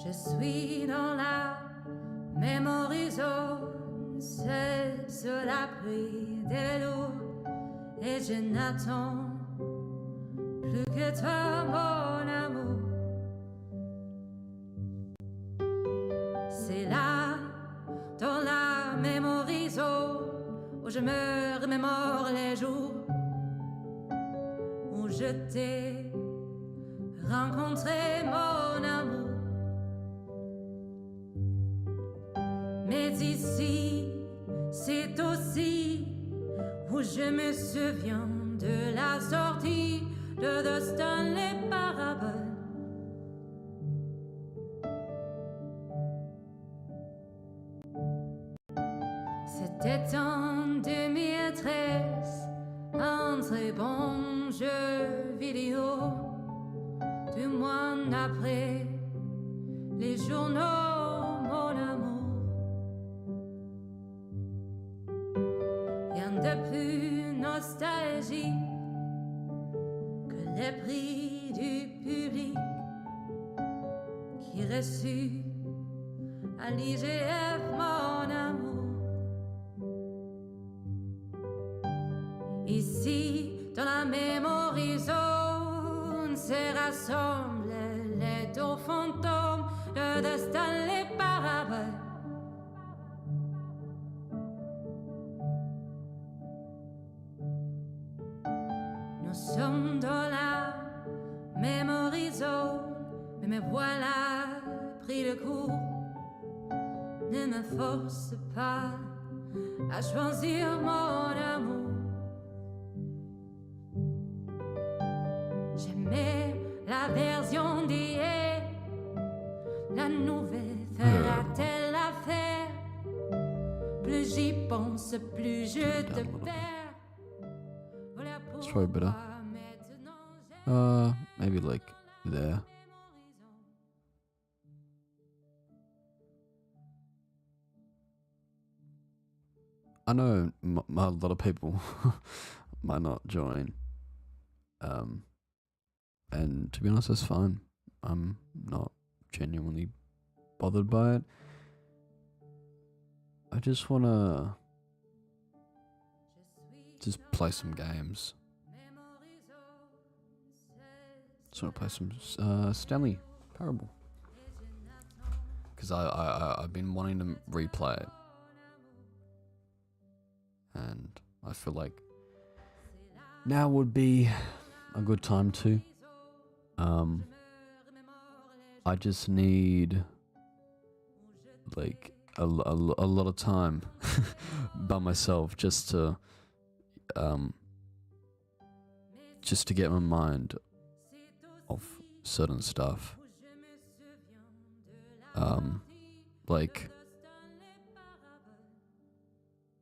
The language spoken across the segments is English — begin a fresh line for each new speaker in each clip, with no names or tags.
Je suis dans la memory zone, c'est sous l'abri des loups, et je n'attends plus que toi, mon amour. C'est là, dans la memory zone, où je me remémore les jours où je t'ai rencontré, mon amour. Mais ici, c'est aussi où je me souviens de la sortie de Stanley parabole. C'était en 2013, un très bon jeu vidéo, du moins après les journaux, mon amour. Rien de plus nostalgique que les prix du public qui reçut à l'IGF, mon amour. Ici, dans la memory zone, se rassemblent les deux fantômes de Stanley parabole. Nous sommes dans la memory zone, mais me voilà pris de court. Ne me force pas à choisir, mon amour. J'aimais la version d'hier, la nouvelle fera-t-elle l'affaire? Plus j'y pense, plus je te perds. Voilà
It's probably better. Maybe like there. I know a lot of people might not join. And to be honest, that's fine. I'm not genuinely bothered by it. I just wanna just play some games. Just wanna play some Stanley Parable. Because I've been wanting to replay it. And I feel like now would be a good time to. I just need like a lot of time by myself just to get my mind off certain stuff.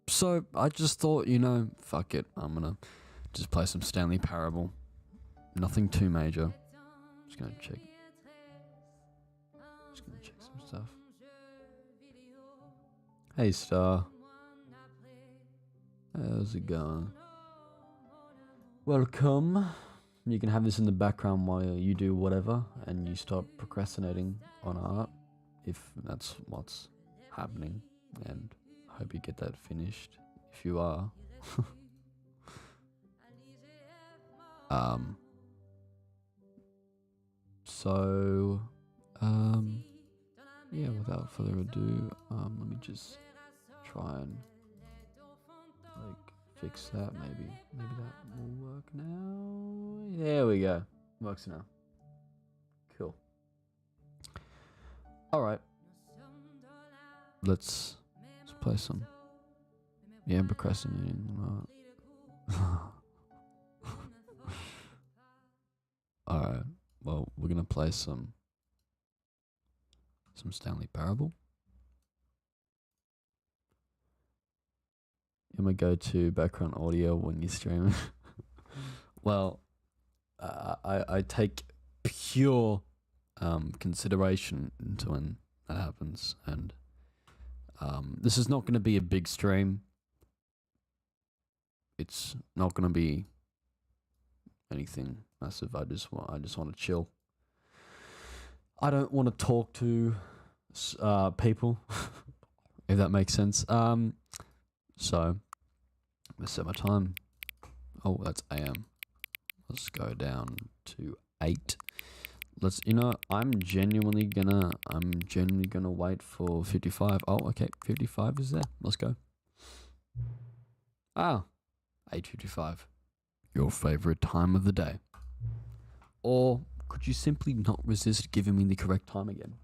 So I just thought, fuck it, I'm gonna just play some Stanley Parable. Nothing too major. Just gonna check some stuff. Hey Star. How's it going? Welcome. You can have this in the background while you do whatever and you stop procrastinating on art, if that's what's happening, and I hope you get that finished if you are. Yeah, without further ado, let me just try and fix that. Maybe that will work now. There we go. Works now. Cool. Alright. Let's play some. Yeah, I'm procrastinating. Alright. Well, we're gonna play some Stanley Parable. I'm gonna go to background audio when you stream. Well, I take pure consideration into when that happens, and this is not going to be a big stream. it's not gonna be anything massive. I just want to chill. I don't want to talk to people, if that makes sense. So let's set my time. Oh, that's AM. Let's go down to 8. Let's, I'm genuinely gonna wait for 55. Oh, okay, 55 is there. Let's go. Ah, 8:55. Your favorite time of the day. Or could you simply not resist giving me the correct time again?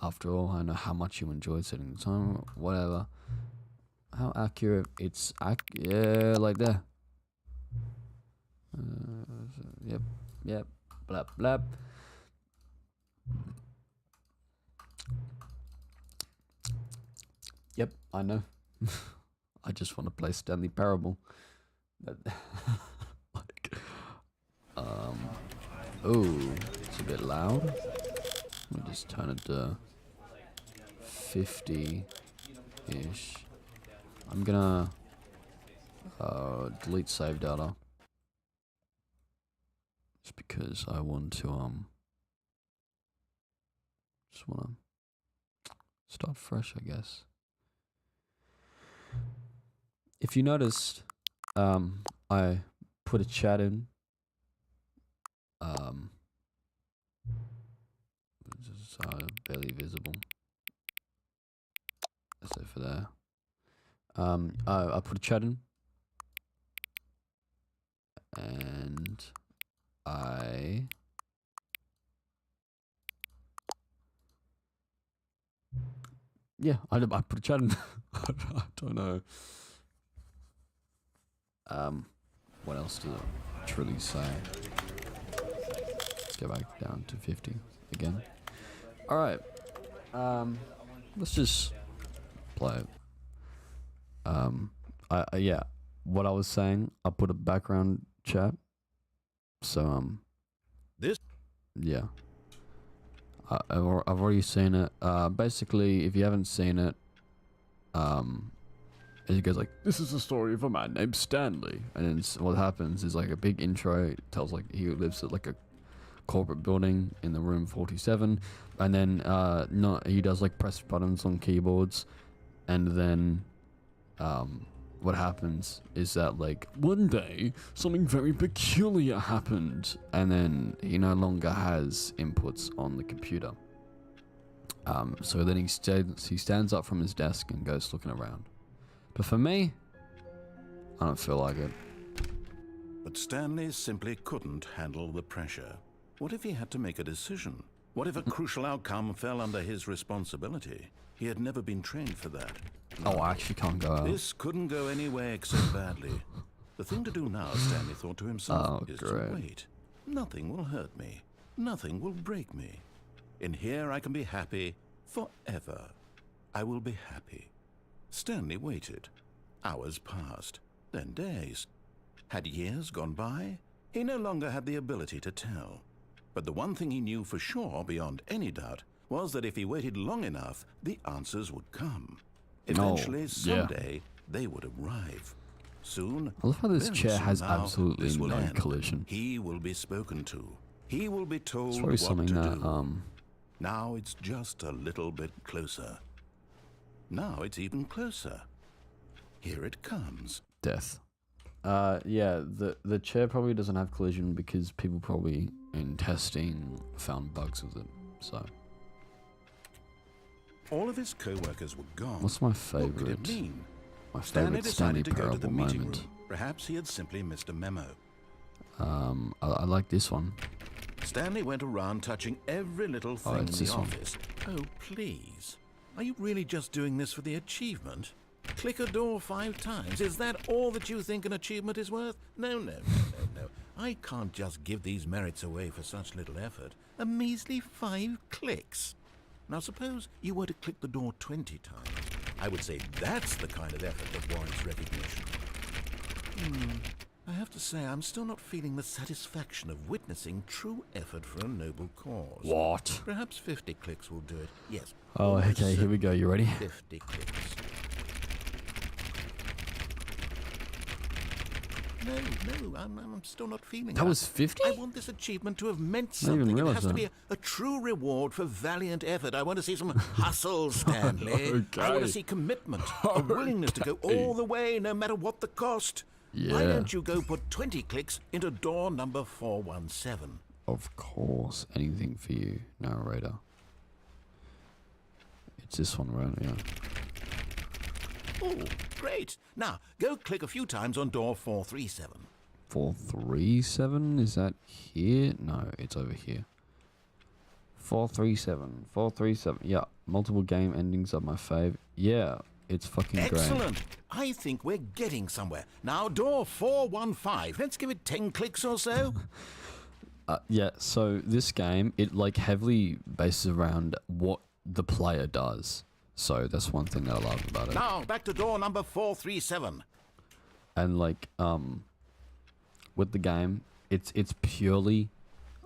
After all, I know how much you enjoyed setting the time, whatever. How accurate? It's yeah, like there. Yep. Blap, blap. Yep, I know. I just want to play Stanley Parable. But oh, it's a bit loud. I'll just turn it to 50-ish. I'm gonna delete save data. Just because I want to just wanna start fresh, I guess. If you noticed, I put a chat in. It's barely visible. That's it for there. I put a chat in, and I put a chat in. I don't know. What else does it truly say? Let's go back down to 50 again. All right. Let's just play it. Yeah. What I was saying, I put a background chat. So
This.
Yeah. I've already seen it. Basically, if you haven't seen it, it goes like, "This is the story of a man named Stanley," and then what happens is like a big intro. It tells like he lives at like a corporate building in the room 47, and then he does like press buttons on keyboards, and then what happens is that like one day something very peculiar happened, and then he no longer has inputs on the computer. So then he stands up from his desk and goes looking around. But for me, I don't feel like it.
But Stanley simply couldn't handle the pressure. What if he had to make a decision? What if a crucial outcome fell under his responsibility? He had never been trained for that.
Oh, I actually can't go out.
This couldn't go anywhere except badly. The thing to do now, Stanley thought to himself, is to wait. Nothing will hurt me. Nothing will break me. In here I can be happy forever. I will be happy. Stanley waited. Hours passed, then days. Had years gone by? He no longer had the ability to tell. But the one thing he knew for sure, beyond any doubt, was that if he waited long enough, the answers would come. Eventually, someday, they would arrive. Soon,
I love how this chair has
somehow,
absolutely
this will
no
end.
collision.
He will be spoken to. He will be told
It's probably
what
something
to
that
do. Now it's just a little bit closer. Now it's even closer. Here it comes.
Death. Yeah, the chair probably doesn't have collision because people probably in testing found bugs with it. So
All of his co-workers were gone.
what's my
What could it
favorite?
mean?
My
Stanley
favorite Stanley
decided to go to the
Parable
meeting
moment.
room. Perhaps he had simply missed a memo.
I like this one.
Stanley went around touching every little thing in
it's
the
this one.
office. Oh, please. Are you really just doing this for the achievement? Click a door 5 times. Is that all that you think an achievement is worth? No. I can't just give these merits away for such little effort. A measly 5 clicks. Now suppose you were to click the door 20 times. I would say that's the kind of effort that warrants recognition. I have to say, I'm still not feeling the satisfaction of witnessing true effort for a noble cause.
What?
Perhaps 50 clicks will do it. Yes.
Oh,
almost
okay, here we go. You ready?
50 clicks. No, I'm still not feeling that.
That was 50?
I want this achievement to have meant
I didn't even
something. It
realize
has to
that.
be a true reward for valiant effort. I want to see some hustle, Stanley.
Okay.
I want to see commitment, a willingness to go all the way, no matter what the cost.
Yeah.
Why don't you go put 20 clicks into door number 417?
Of course, anything for you, narrator. It's this one, right? Yeah.
Oh, great. Now, go click a few times on door 437.
437? Is that here? No, it's over here. 437. 437. Yeah, multiple game endings are my fave. Yeah, it's fucking great.
Excellent. I think we're getting somewhere. Now, door 415. Let's give it 10 clicks or so.
Yeah, so this game, it like heavily bases around what the player does. So that's one thing that I love about it.
Now, back to door number 437.
And like, with the game, it's purely,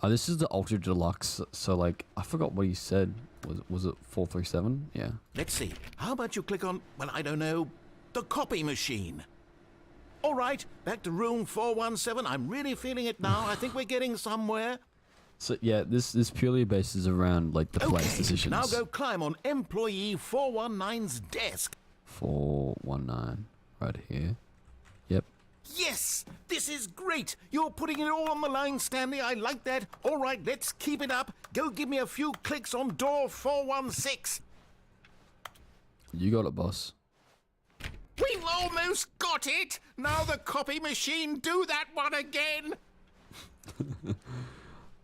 this is the Ultra Deluxe. So like, I forgot what he said. Was it 437? Yeah.
Let's see. How about you click on, well, I don't know, the copy machine. All right, back to room 417. I'm really feeling it now. I think we're getting somewhere.
So yeah, this purely bases around like the player's decisions.
Now go climb on employee 419's desk.
419, right here. Yep.
Yes, this is great. You're putting it all on the line, Stanley. I like that. All right, let's keep it up. Go give me a few clicks on door 416.
You got it, boss.
We've almost got it. Now the copy machine, do that one again.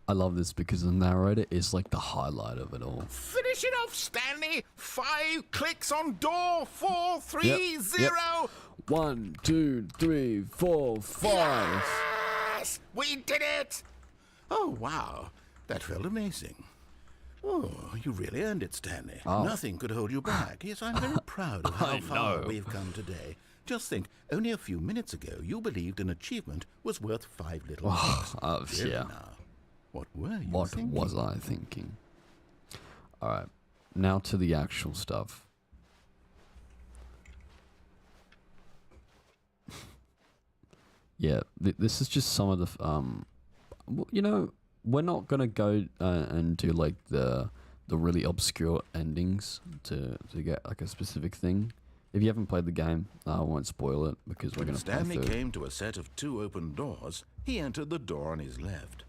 I love this because the narrator is like the highlight of it all.
Finish it off, Stanley. 5 clicks on door 430.
Yep. 1, 2, 3, 4, 5.
Yes! We did it! Oh, wow. That felt amazing. Oh, you really earned it, Stanley.
Oh.
Nothing could hold you back. Yes, I'm very proud of how far we've come today. Just think, only a few minutes ago, you believed an achievement was worth 5 little bucks. Really
yeah.
now. What were you
What
thinking?
was I thinking? Alright, now to the actual stuff. Yeah, this is just some of the, you know, we're not gonna go and do like the really obscure endings to get like a specific thing. If you haven't played the game, I won't spoil it because we're gonna play
Stanley
through.
came to a set of 2 open doors. He entered the door on his left.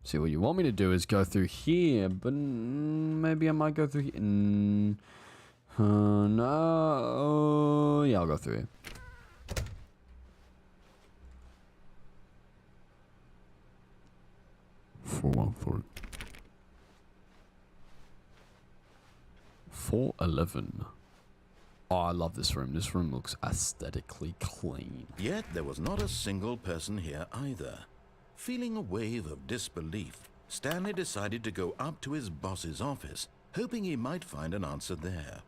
See, what you want me to do is go through here, but maybe I might go through here. No. Yeah, I'll go through here. Four 411. Oh, I love this room. This room looks aesthetically clean.
Yet there was not a single person here either. Feeling a wave of disbelief, Stanley decided to go up to his boss's office, hoping he might find an answer there.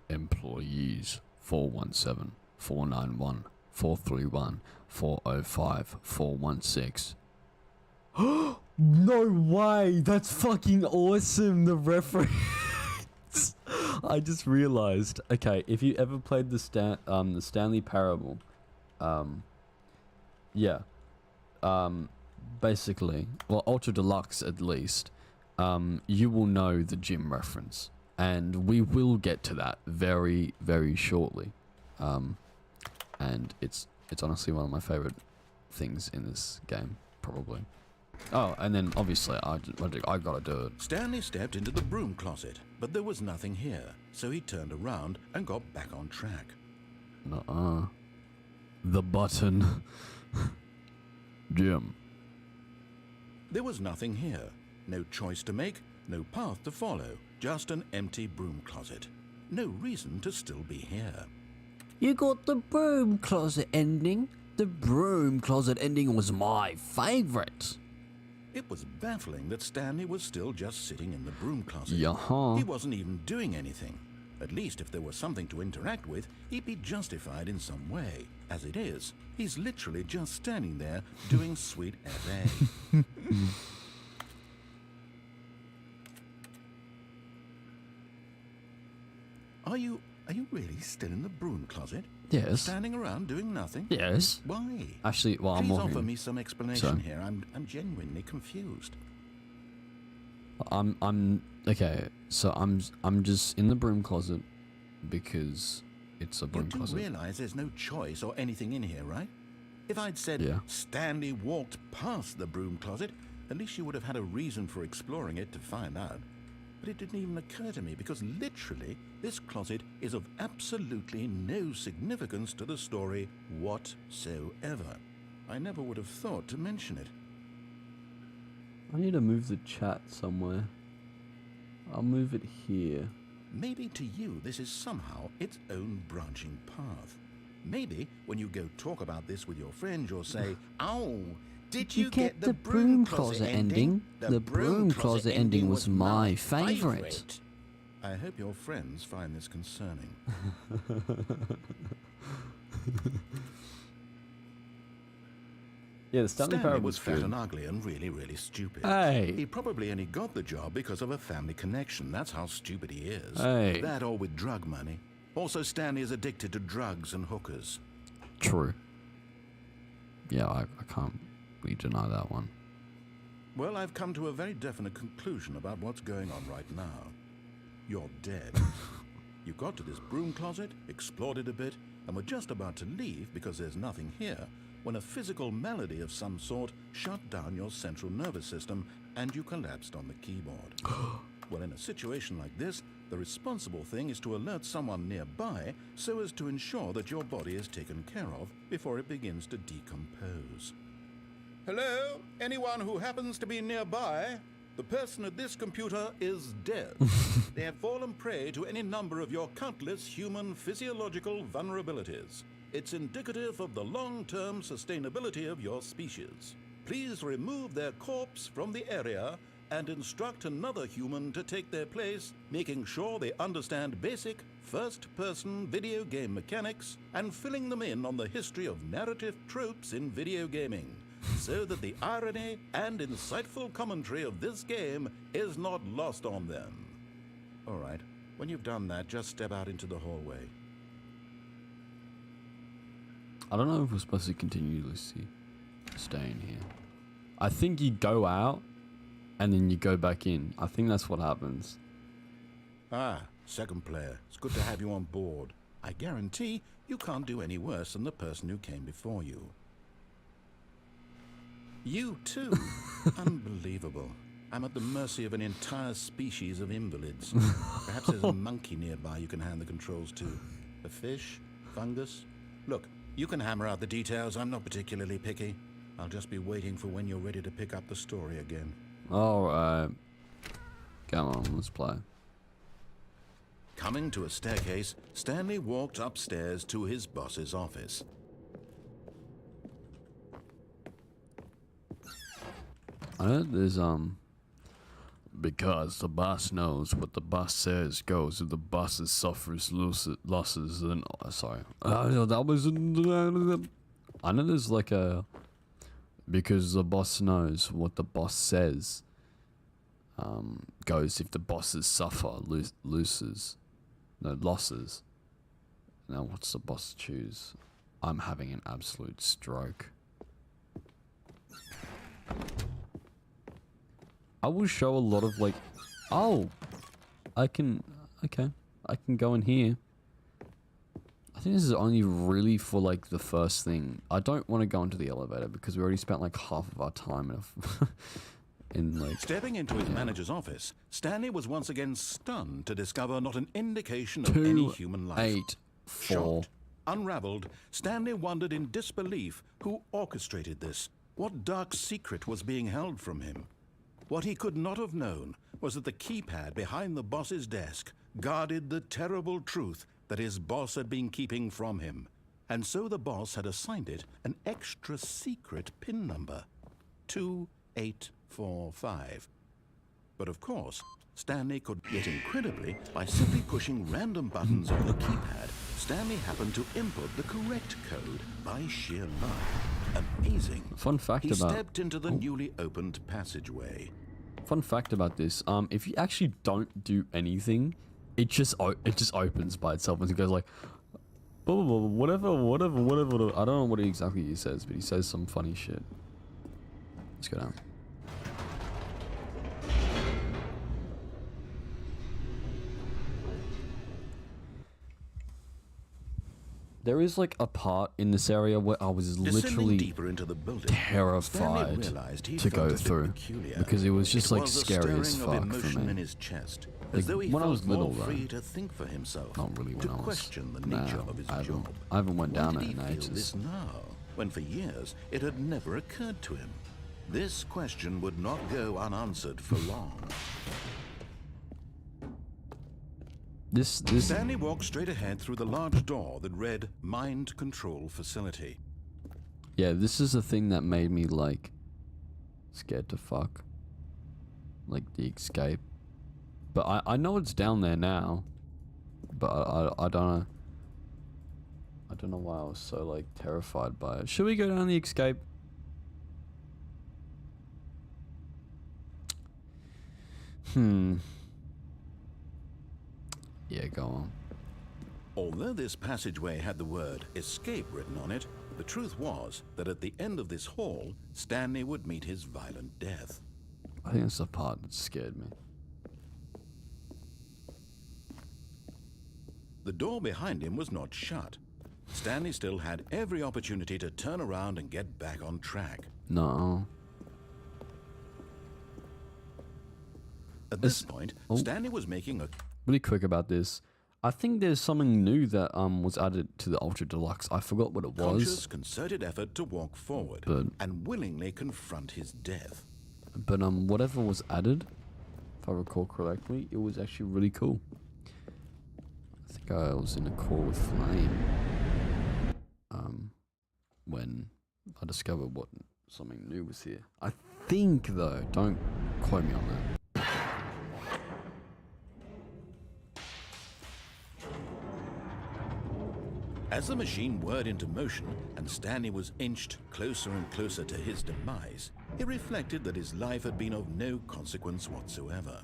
Employees 417, 491, 431, 405, 416. No way! That's fucking awesome, the reference. I just realized. Okay, if you ever played the Stanley Parable, yeah. Basically, well, Ultra Deluxe at least, you will know the gym reference. And we will get to that very, very shortly. And it's honestly one of my favorite things in this game, probably. Oh, and then obviously I gotta do it.
Stanley stepped into the broom closet, but there was nothing here, so he turned around and got back on track.
Nuh-uh. The button. Gym.
There was nothing here. No choice to make, no path to follow, just an empty broom closet. No reason to still be here.
You got the broom closet ending? The broom closet ending was my favorite.
It was baffling that Stanley was still just sitting in the broom closet.
Yeah.
He wasn't even doing anything. At least if there was something to interact with, he'd be justified in some way. As it is, he's literally just standing there doing sweet FA. Are you really still in the broom closet?
Yes.
Standing around doing nothing?
Yes.
Why?
Actually, well, I'm
Please
walking.
offer me some explanation here. I'm genuinely confused.
I'm okay. So I'm just in the broom closet because it's a broom closet.
You do realize there's no choice or anything in here, right? If I'd said Stanley walked past the broom closet, at least you would have had a reason for exploring it to find out. But it didn't even occur to me because literally this closet is of absolutely no significance to the story whatsoever. I never would have thought to mention it.
I need to move the chat somewhere. I'll move it here.
Maybe to you this is somehow its own branching path. Maybe when you go talk about this with your friends, you'll say, "Oh, did you get the broom closet ending? The broom closet ending was my favorite." I hope your friends find this concerning.
Yeah, the Stanley
was fat and ugly and really, really stupid.
Hey.
He probably only got the job because of a family connection. That's how stupid he is.
Hey.
That or with drug money. Also, Stanley is addicted to drugs and hookers.
True. Yeah, I can't really deny that one.
Well, I've come to a very definite conclusion about what's going on right now. You're dead. You got to this broom closet, explored it a bit, and were just about to leave because there's nothing here, when a physical malady of some sort shut down your central nervous system and you collapsed on the keyboard. Well, in a situation like this, the responsible thing is to alert someone nearby so as to ensure that your body is taken care of before it begins to decompose. Hello? Anyone who happens to be nearby? The person at this computer is dead. They have fallen prey to any number of your countless human physiological vulnerabilities. It's indicative of the long-term sustainability of your species. Please remove their corpse from the area and instruct another human to take their place, making sure they understand basic first-person video game mechanics and filling them in on the history of narrative tropes in video gaming, so that the irony and insightful commentary of this game is not lost on them. All right, when you've done that, just step out into the hallway.
I don't know if we're supposed to continuously stay in here. I think you go out and then you go back in. I think that's what happens.
Ah, second player. It's good to have you on board. I guarantee you can't do any worse than the person who came before you. You too? Unbelievable. I'm at the mercy of an entire species of invalids. Perhaps there's a monkey nearby you can hand the controls to. A fish? Fungus? Look, you can hammer out the details. I'm not particularly picky. I'll just be waiting for when you're ready to pick up the story again.
Alright. Come on, let's play.
Coming to a staircase, Stanley walked upstairs to his boss's office.
I know there's because the boss knows what the boss says goes. If the boss suffers losses, then sorry. That was. I know there's like a because the boss knows what the boss says goes. If the bosses suffer losses. Now what's the boss choose? I'm having an absolute stroke. I will show a lot of like, oh, I can go in here. I think this is only really for like the first thing. I don't want to go into the elevator because we already spent like half of our time in like...
Stepping into his manager's office, Stanley was once again stunned to discover not an indication of any human life.
284.
Shocked, unraveled, Stanley wondered in disbelief who orchestrated this. What dark secret was being held from him? What he could not have known was that the keypad behind the boss's desk guarded the terrible truth that his boss had been keeping from him. And so the boss had assigned it an extra secret PIN number, 2845. But of course, Stanley could, yet incredibly, by simply pushing random buttons on the keypad, Stanley happened to input the correct code by sheer luck. Amazing.
Fun fact
he
about...
stepped into the newly opened passageway.
Fun fact about this, if you actually don't do anything, it just opens by itself and it goes like, blah, blah, blah, whatever. I don't know what exactly he says, but he says some funny shit. Let's go down. There is like a part in this area where I was literally
deeper into the building,
terrified to go through because it was just like scary as fuck for me.
In his chest,
like,
as though he
when I was little,
free to think for himself,
not really when
to
I was.
question the nature of his job.
I haven't went down
Why
it
did
in
he feel
ages.
this now, when for years it had never occurred to him? This question would not go unanswered for long. Stanley walked straight ahead through the large door that read Mind Control Facility.
Yeah, this is the thing that made me like scared to fuck. Like the escape. But I know it's down there now. But I don't know. I don't know why I was so like terrified by it. Should we go down the escape? Yeah, go on.
Although this passageway had the word escape written on it, the truth was that at the end of this hall, Stanley would meet his violent death.
I think that's the part that scared me.
The door behind him was not shut. Stanley still had every opportunity to turn around and get back on track.
No.
At this point, Stanley was making a...
Really quick about this. I think there's something new that was added to the Ultra Deluxe. I forgot what it was.
Conscious, concerted effort to walk forward and willingly confront his death.
But whatever was added, if I recall correctly, it was actually really cool. I think I was in a call with Flame when I discovered what something new was here. I think though, don't quote me on that.
As the machine whirred into motion and Stanley was inched closer and closer to his demise, he reflected that his life had been of no consequence whatsoever.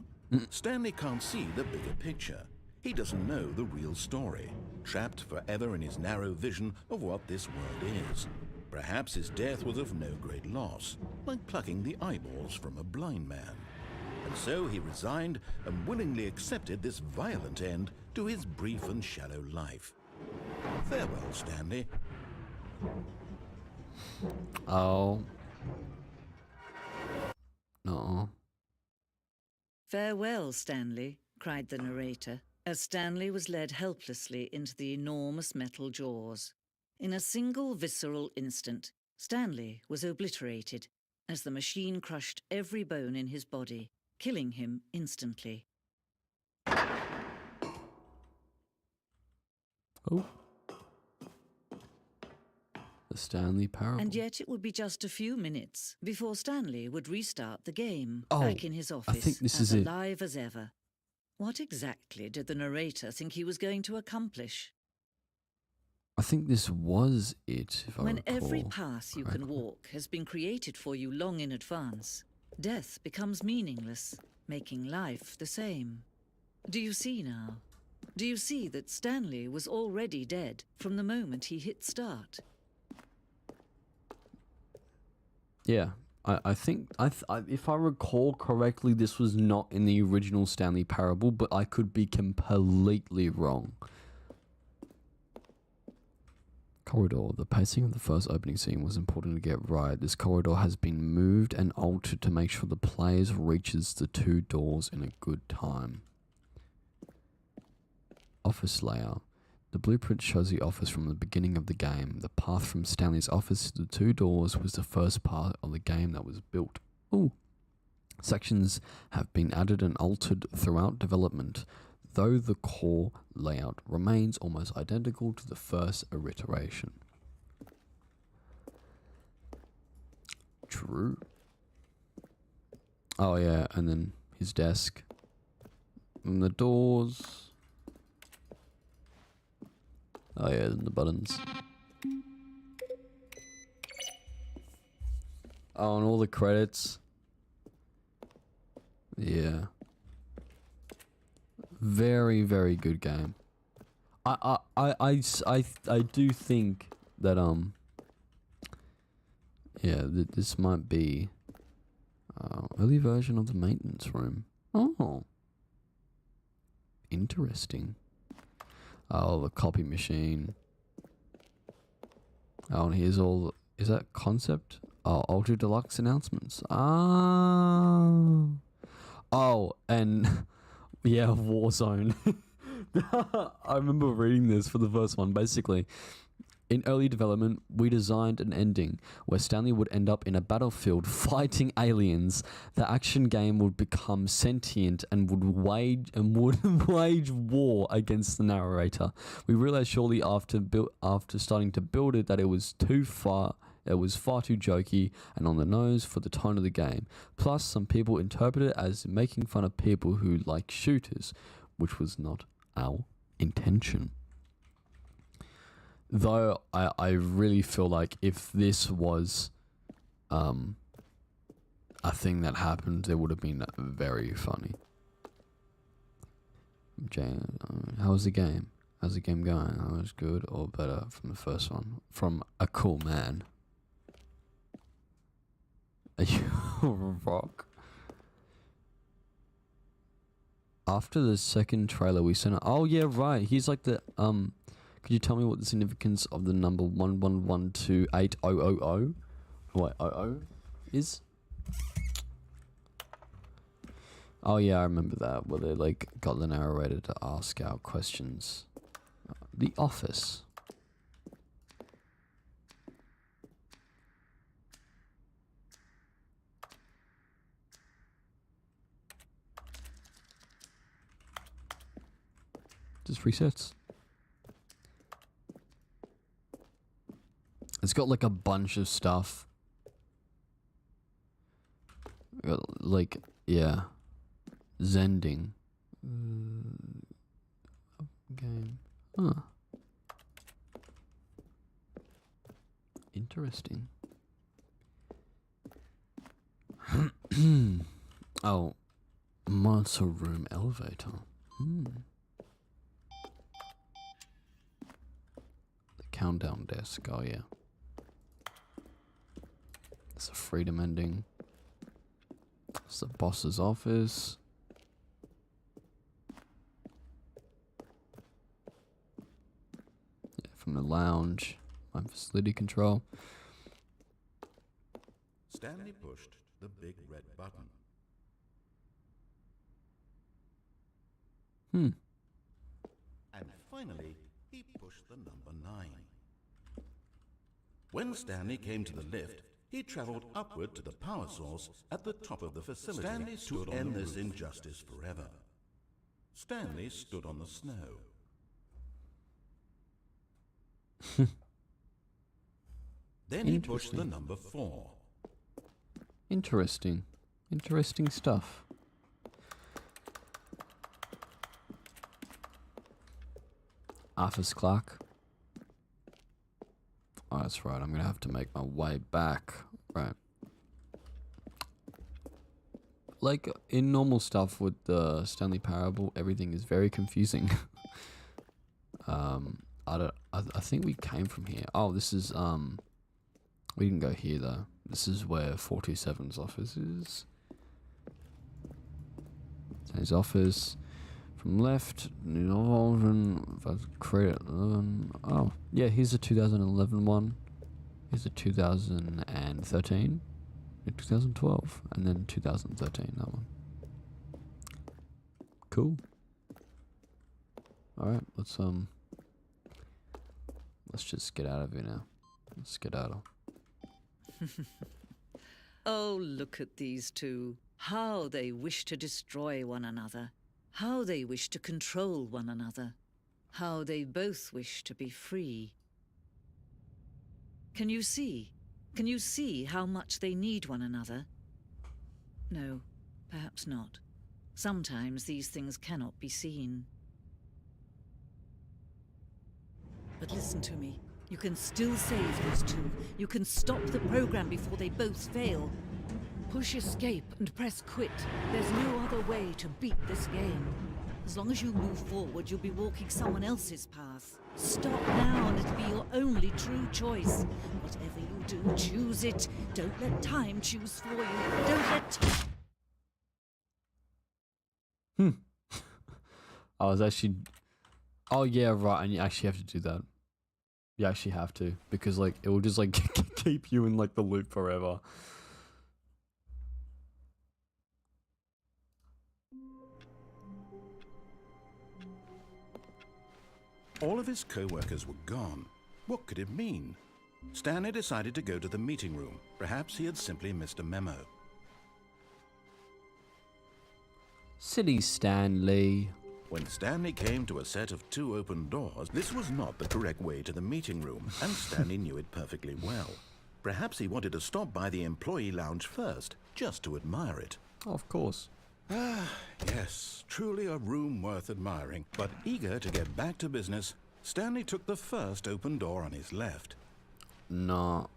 Stanley can't see the bigger picture. He doesn't know the real story, trapped forever in his narrow vision of what this world is. Perhaps his death was of no great loss, like plucking the eyeballs from a blind man. And so he resigned and willingly accepted this violent end to his brief and shallow life. Farewell, Stanley.
Oh. No.
Farewell, Stanley, cried the narrator, as Stanley was led helplessly into the enormous metal jaws. In a single visceral instant, Stanley was obliterated as the machine crushed every bone in his body, killing him instantly.
Oh. The Stanley parable.
And yet it would be just a few minutes before Stanley would restart the game back in his office,
I think this
as
is
alive as ever. What exactly did the narrator think he was going to accomplish?
I think this was it, if I
When
recall
every path you can
correctly.
walk has been created for you long in advance, death becomes meaningless, making life the same. Do you see now? Do you see that Stanley was already dead from the moment he hit start?
Yeah, I think if I recall correctly, this was not in the original Stanley Parable, but I could be completely wrong. Corridor. The pacing of the first opening scene was important to get right. This corridor has been moved and altered to make sure the players reaches the two doors in a good time. Office layout. The blueprint shows the office from the beginning of the game. The path from Stanley's office to the two doors was the first part of the game that was built. Ooh. Sections have been added and altered throughout development, though the core layout remains almost identical to the first iteration. True. Oh yeah, and then his desk. And the doors. Oh yeah, and the buttons. Oh, and all the credits. Yeah. Very, very good game. I do think that this might be early version of the maintenance room. Oh, interesting. Oh, the copy machine. Oh, and here's all. Is that concept? Oh, Ultra Deluxe announcements. Ah. Oh, and yeah, Warzone. I remember reading this for the first one. Basically, in early development, we designed an ending where Stanley would end up in a battlefield fighting aliens. The action game would become sentient and would wage war against the narrator. We realized shortly after starting to build it that it was far too jokey and on the nose for the tone of the game. Plus, some people interpret it as making fun of people who like shooters, which was not our intention. Though I really feel like if this was a thing that happened, it would have been very funny. How was the game? How's the game going? Oh, it was good or better from the first one? From a cool man. Are you a rock? After the second trailer, we sent. Oh yeah, right. He's like the Could you tell me what the significance of the number 1112800? What 00 is? Oh yeah, I remember that. Where they like got the narrator to ask out questions. The Office. Just resets. It's got like a bunch of stuff. Like, yeah. Zending. Game. Huh. Interesting. Oh. Monster room elevator. Countdown desk, oh yeah. It's a freedom ending. It's the boss's office. Yeah, from the lounge. My facility control.
Stanley pushed the big red button. And finally, he pushed the number 9. When Stanley came to the lift, he traveled upward to the power source at the top of the facility. Stanley stood to end this injustice forever. Stanley stood on the snow. Then he pushed the number 4.
Interesting. Interesting stuff. Arthur's clock. Oh, that's right. I'm going to have to make my way back. Right. Like, in normal stuff with the Stanley Parable, everything is very confusing. I think we came from here. Oh, this is, we didn't go here, though. This is where 427's office is. His office. From left, create 11. Oh, yeah, here's a 2011 one. Here's a 2013. 2012. And then 2013, that one. Cool. Alright, let's just get out of here now. Let's get out of.
Oh, look at these two. How they wish to destroy one another. How they wish to control one another. How they both wish to be free. Can you see? Can you see how much they need one another? No, perhaps not. Sometimes these things cannot be seen. But listen to me. You can still save these two. You can stop the program before they both fail. Push escape and press quit. There's no other way to beat this game. As long as you move forward, you'll be walking someone else's path. Stop now and it'll be your only true choice. Whatever you do, choose it. Don't let time choose for you. Don't let time...
I was actually... Oh yeah, right, and you actually have to do that. You actually have to, because like it will just like keep you in like the loop forever.
All of his co-workers were gone. What could it mean? Stanley decided to go to the meeting room. Perhaps he had simply missed a memo.
Silly Stanley.
When Stanley came to a set of 2 open doors, this was not the correct way to the meeting room, and Stanley knew it perfectly well. Perhaps he wanted to stop by the employee lounge first, just to admire it.
Oh, of course.
Ah, yes, truly a room worth admiring. But eager to get back to business, Stanley took the first open door on his left.
No.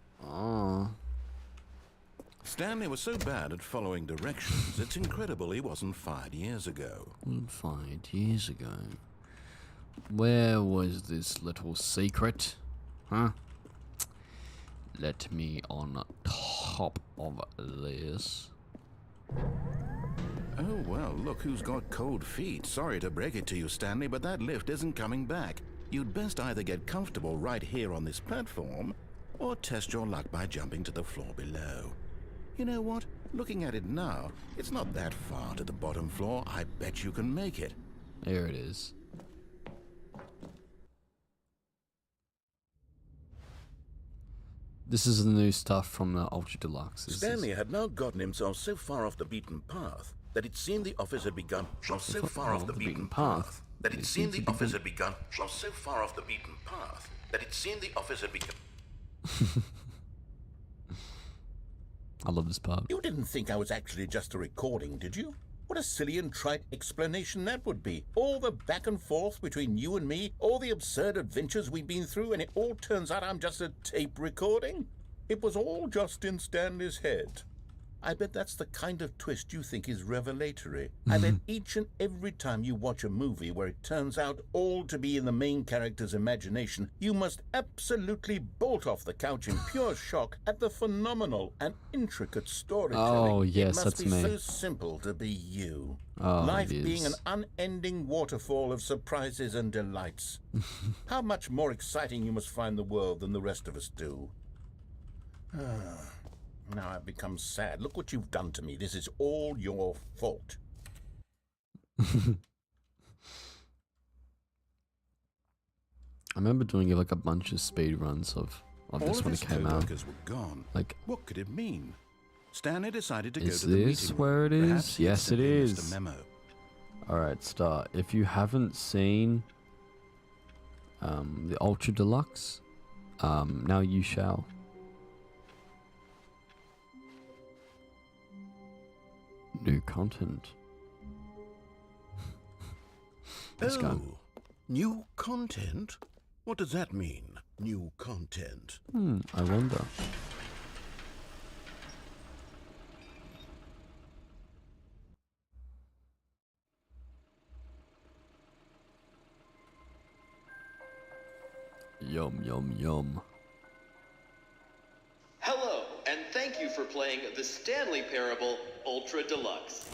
Stanley was so bad at following directions, it's incredible he wasn't fired years ago.
5 years ago. Where was this little secret? Huh? Let me on top of this.
Oh, well, look who's got cold feet. Sorry to break it to you, Stanley, but that lift isn't coming back. You'd best either get comfortable right here on this platform, or test your luck by jumping to the floor below. You know what? Looking at it now, it's not that far to the bottom floor. I bet you can make it.
There it is. This is the new stuff from the Ultra Deluxe.
Stanley had now gotten himself so far off the beaten path that it seemed the office had begun so far off the beaten path that it seemed the office had begun so far off the beaten path that it seemed the office had begun.
I love this part.
You didn't think I was actually just a recording, did you? What a silly and trite explanation that would be. All the back and forth between you and me, all the absurd adventures we've been through, and it all turns out I'm just a tape recording? It was all just in Stanley's head. I bet that's the kind of twist you think is revelatory. I bet each and every time you watch a movie where it turns out all to be in the main character's imagination, you must absolutely bolt off the couch in pure shock at the phenomenal and intricate storytelling.
Oh, yes,
that's me. It must be so
me.
simple to be you.
Oh,
Life
it
being an
is.
unending waterfall of surprises and delights. How much more exciting you must find the world than the rest of us do. Now I've become sad. Look what you've done to me. This is all your fault.
I remember doing like a bunch of speed runs of this when it came out.
Were gone.
Like,
what could it mean? Stanley decided to go
is
to the
this
meeting
where it
room.
is?
Perhaps he had
Yes, it
simply missed
is.
a memo.
Alright, start. If you haven't seen the Ultra Deluxe, now you shall. New content. Let's go.
New content? What does that mean, new content?
I wonder. Yum, yum, yum.
Hello, and thank you for playing the Stanley Parable Ultra Deluxe.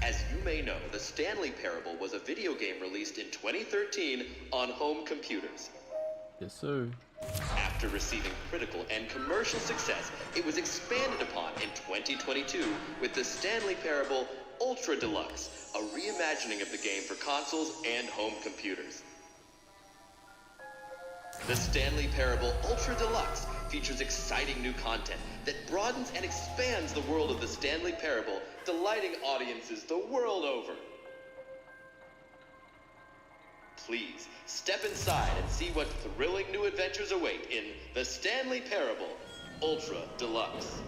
As you may know, the Stanley Parable was a video game released in 2013 on home computers.
Yes, sir.
After receiving critical and commercial success, it was expanded upon in 2022 with the Stanley Parable Ultra Deluxe, a reimagining of the game for consoles and home computers. The Stanley Parable Ultra Deluxe features exciting new content that broadens and expands the world of the Stanley Parable, delighting audiences the world over. Please, step inside and see what thrilling new adventures await in the Stanley Parable Ultra Deluxe.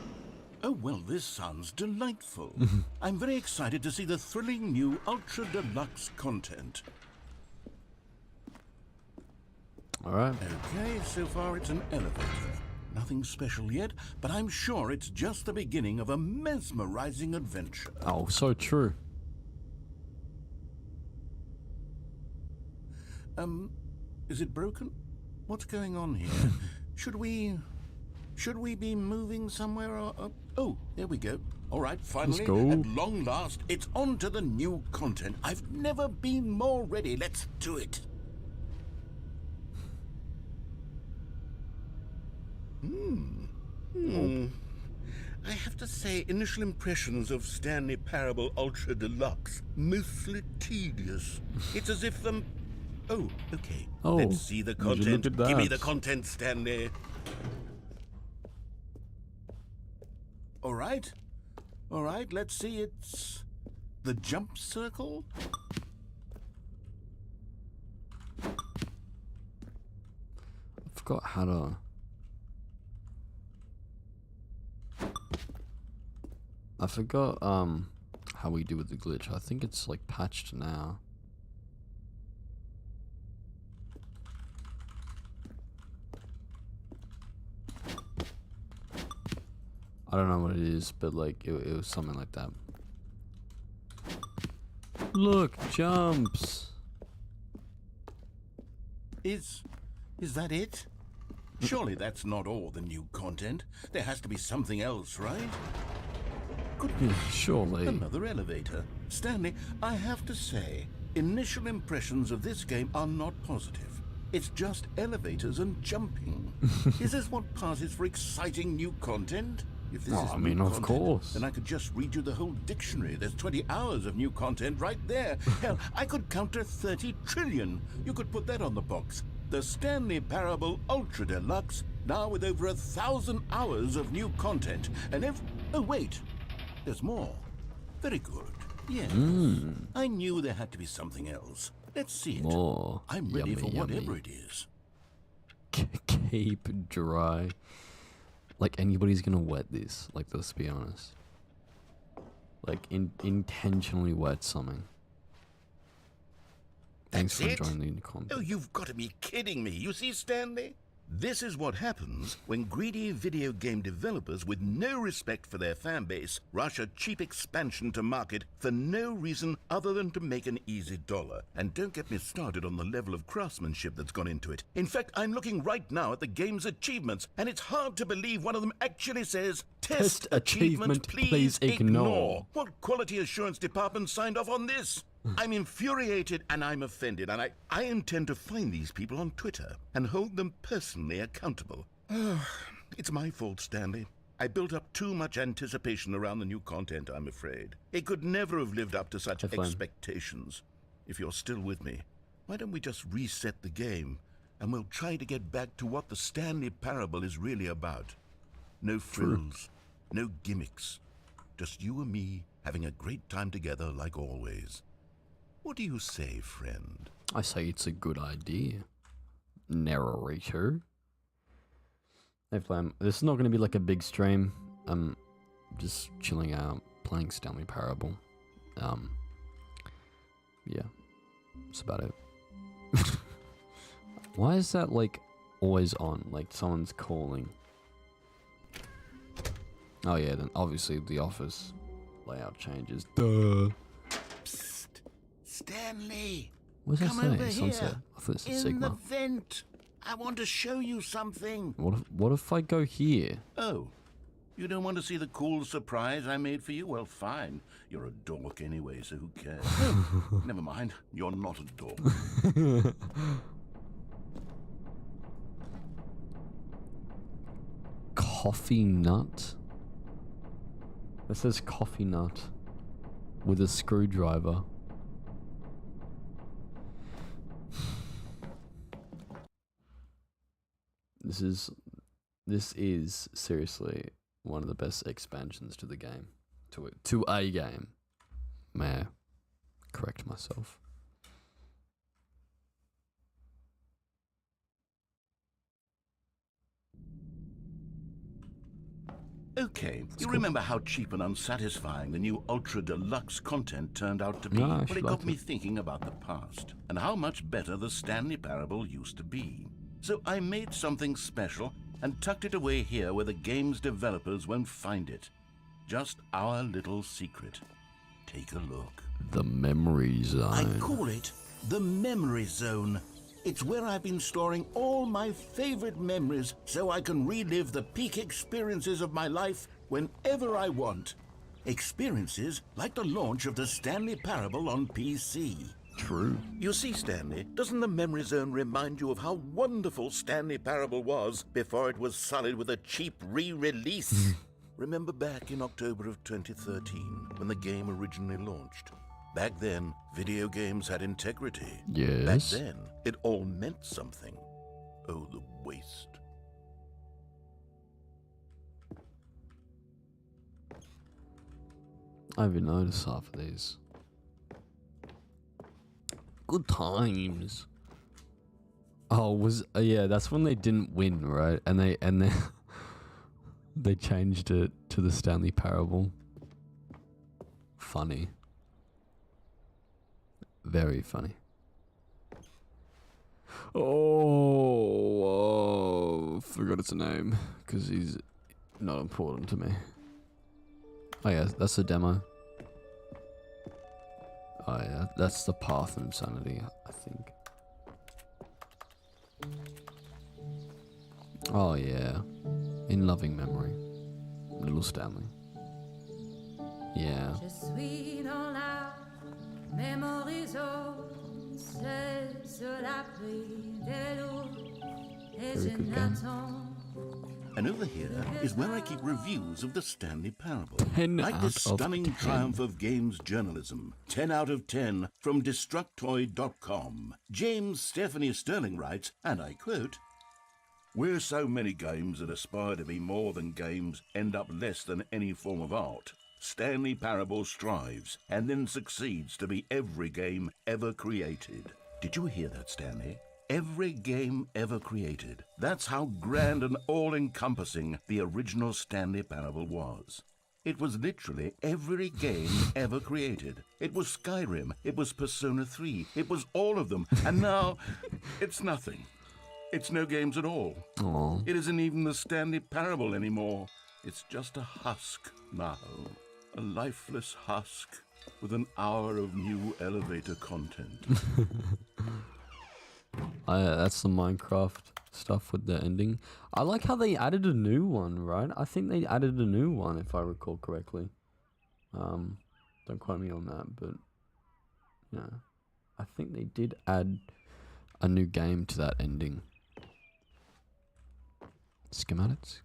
Oh, well, this sounds delightful. I'm very excited to see the thrilling new Ultra Deluxe content.
Alright.
Okay, so far it's an elevator. Nothing special yet, but I'm sure it's just the beginning of a mesmerizing adventure.
Oh, so true.
Is it broken? What's going on here? Should we be moving somewhere or... Oh, there we go. All right, finally, at long last, it's on to the new content. I've never been more ready. Let's do it. I have to say, initial impressions of Stanley Parable Ultra Deluxe, mostly tedious. It's as if Oh, okay.
Oh,
let's see the content. Give me the content, Stanley. All right, let's see. It's the jump circle.
I forgot how to... I forgot how we do with the glitch. I think it's like patched now. I don't know what it is, but like it was something like that. Look, jumps.
Is that it? Surely that's not all the new content. There has to be something else, right?
Yeah, surely.
Another elevator. Stanley, I have to say, initial impressions of this game are not positive. It's just elevators and jumping. Is this what passes for exciting new content? If this is new
of
content,
course.
then I could just read you the whole dictionary. There's 20 hours of new content right there. Hell, I could counter 30 trillion. You could put that on the box. The Stanley Parable Ultra Deluxe, now with over 1,000 hours of new content. And oh, wait. There's more. Very good. Yes. I knew there had to be something else. Let's see it.
More.
I'm ready for whatever it is.
Keep dry. Like anybody's gonna wet this. Like, let's be honest. Like intentionally wet something. Thanks for joining the comment.
Oh, you've got to be kidding me. You see, Stanley? This is what happens when greedy video game developers with no respect for their fan base rush a cheap expansion to market for no reason other than to make an easy dollar. And don't get me started on the level of craftsmanship that's gone into it. In fact, I'm looking right now at the game's achievements, and it's hard to believe one of them actually says, Test achievement, please ignore. What quality assurance department signed off on this? I'm infuriated and I'm offended, and I intend to find these people on Twitter and hold them personally accountable. It's my fault, Stanley. I built up too much anticipation around the new content, I'm afraid. It could never have lived up to such expectations. If you're still with me, why don't we just reset the game and we'll try to get back to what the Stanley Parable is really about. No frills, no gimmicks. Just you and me having a great time together like always. What do you say, friend?
I say it's a good idea. Narrator. This is not going to be like a big stream. I'm just chilling out, playing Stanley Parable. Yeah, that's about it. Why is that like always on? Like someone's calling. Oh yeah, then obviously the office layout changes. Duh.
Stanley,
what does
come
that
over
say? Sunset.
here.
I thought it said
In
Sigma.
the vent. I want to show you something.
What if I go here?
Oh, you don't want to see the cool surprise I made for you? Well, fine. You're a dork anyway, so who cares? Oh, never mind. You're not a dork.
Coffee nut? It says coffee nut with a screwdriver. This is seriously one of the best expansions to the game. To a game. May I correct myself?
Okay, you remember how cheap and unsatisfying the new Ultra Deluxe content turned out to be?
No,
Well, it got me thinking about the past and how much better the Stanley Parable used to be. So I made something special and tucked it away here where the game's developers won't find it. Just our little secret. Take a look.
The memory zone.
I call it the memory zone.
It's where I've been storing all my favorite memories so I can relive the peak experiences of my life whenever I want. Experiences like the launch of the Stanley Parable on PC.
True.
You see, Stanley, doesn't the memory zone remind you of how wonderful Stanley Parable was before it was sullied with a cheap re-release? Remember back in October of 2013 when the game originally launched? Back then, video games had integrity.
Yes.
Back then, it all meant something. Oh, the waste.
I haven't noticed half of these. Good times. Oh, yeah, that's when they didn't win, right? And they they changed it to the Stanley Parable. Funny. Very funny. Oh, forgot its name because he's not important to me. Oh yeah, that's the demo. Oh yeah, that's the path of insanity, I think. Oh yeah, in loving memory, little Stanley. Yeah.
Je suis dans la mémorisation, c'est sur l'abri des loups et je
Very good game.
n'attends.
And over here is where I keep reviews of the Stanley Parable.
10
Like this
out of
stunning
10.
triumph of games journalism. 10 out of 10 from Destructoid.com. James Stephanie Sterling writes, and I quote, "Where so many games that aspire to be more than games end up less than any form of art, Stanley Parable strives and then succeeds to be every game ever created." Did you hear that, Stanley? Every game ever created. That's how grand and all-encompassing the original Stanley Parable was. It was literally every game ever created. It was Skyrim, it was Persona 3, it was all of them, and now it's nothing. It's no games at all.
Aww.
It isn't even the Stanley Parable anymore. It's just a husk now. A lifeless husk with an hour of new elevator content.
That's the Minecraft stuff with the ending. I like how they added a new one, right? I think they added a new one, if I recall correctly. Don't quote me on that, but yeah, I think they did add a new game to that ending. Schematics.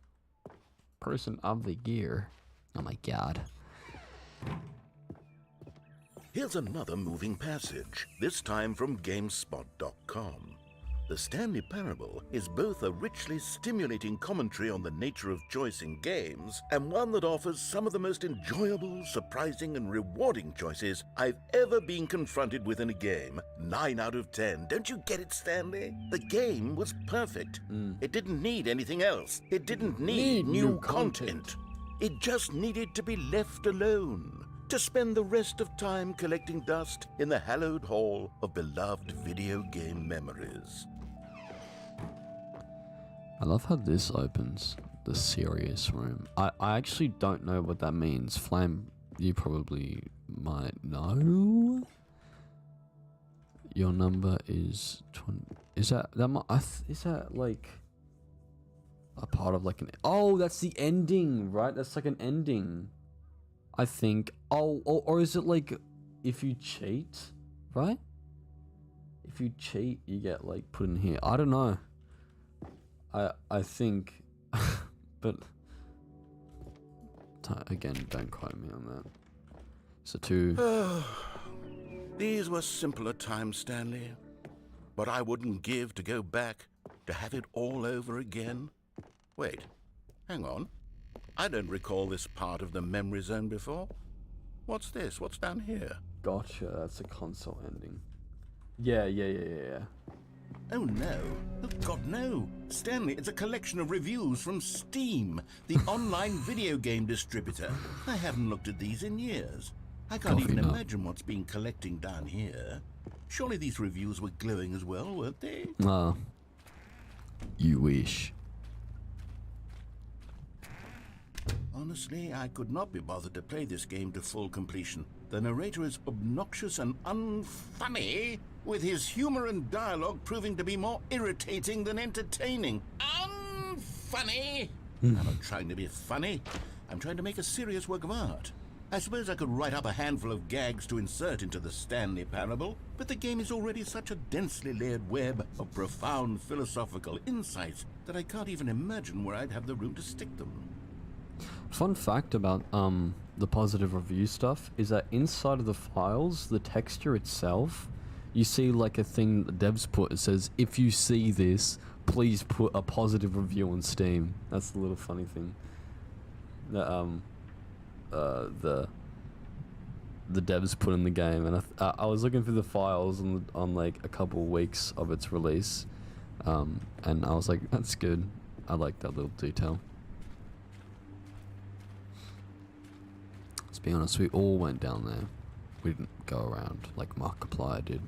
Person of the year. Oh my god.
Here's another moving passage, this time from GameSpot.com. The Stanley Parable is both a richly stimulating commentary on the nature of choice in games and one that offers some of the most enjoyable, surprising, and rewarding choices I've ever been confronted with in a game. 9 out of 10. Don't you get it, Stanley? The game was perfect. It didn't need anything else. It didn't need new content. It just needed to be left alone, to spend the rest of time collecting dust in the hallowed hall of beloved video game memories.
I love how this opens, the serious room. I actually don't know what that means. Flame, you probably might know. Your number is 20. Is that like a part of like an... Oh, that's the ending, right? That's like an ending, I think. Oh, or is it like if you cheat, right? If you cheat, you get like put in here. I don't know. I think, but again, don't quote me on that. So
These were simpler times, Stanley. But I wouldn't give to go back to have it all over again. Wait, hang on. I don't recall this part of the memory zone before. What's this? What's down here?
Gotcha, that's a console ending. Yeah.
Oh no. Oh God, no. Stanley, it's a collection of reviews from Steam, the online video game distributor. I haven't looked at these in years. I can't
Coffee
even
nut.
imagine what's been collecting down here. Surely these reviews were glowing as well, weren't they?
You wish.
Honestly, I could not be bothered to play this game to full completion. The narrator is obnoxious and unfunny, with his humor and dialogue proving to be more irritating than entertaining. Unfunny? I'm not trying to be funny. I'm trying to make a serious work of art. I suppose I could write up a handful of gags to insert into the Stanley Parable, but the game is already such a densely layered web of profound philosophical insights that I can't even imagine where I'd have the room to stick them.
Fun fact about the positive review stuff is that inside of the files, the texture itself, you see like a thing that the devs put. It says, if you see this, please put a positive review on Steam. That's the little funny thing that the devs put in the game. And I was looking through the files on like a couple weeks of its release, and I was like, that's good. I like that little detail. Let's be honest, we all went down there. We didn't go around like Markiplier did.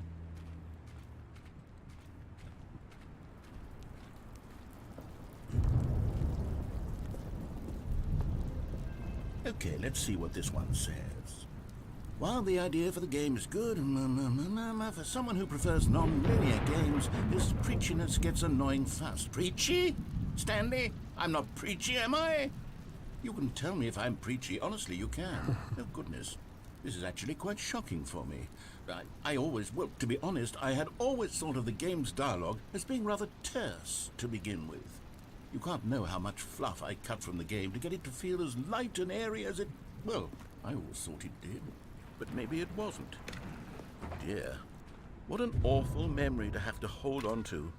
Okay, let's see what this one says. While the idea for the game is good, for someone who prefers non-linear games, this preachiness gets annoying fast. Preachy? Stanley? I'm not preachy, am I? You can tell me if I'm preachy. Honestly, you can. Oh, goodness. This is actually quite shocking for me. Well, to be honest, I had always thought of the game's dialogue as being rather terse to begin with. You can't know how much fluff I cut from the game to get it to feel as light and airy as it... Well, I always thought it did, but maybe it wasn't. Dear, what an awful memory to have to hold on to.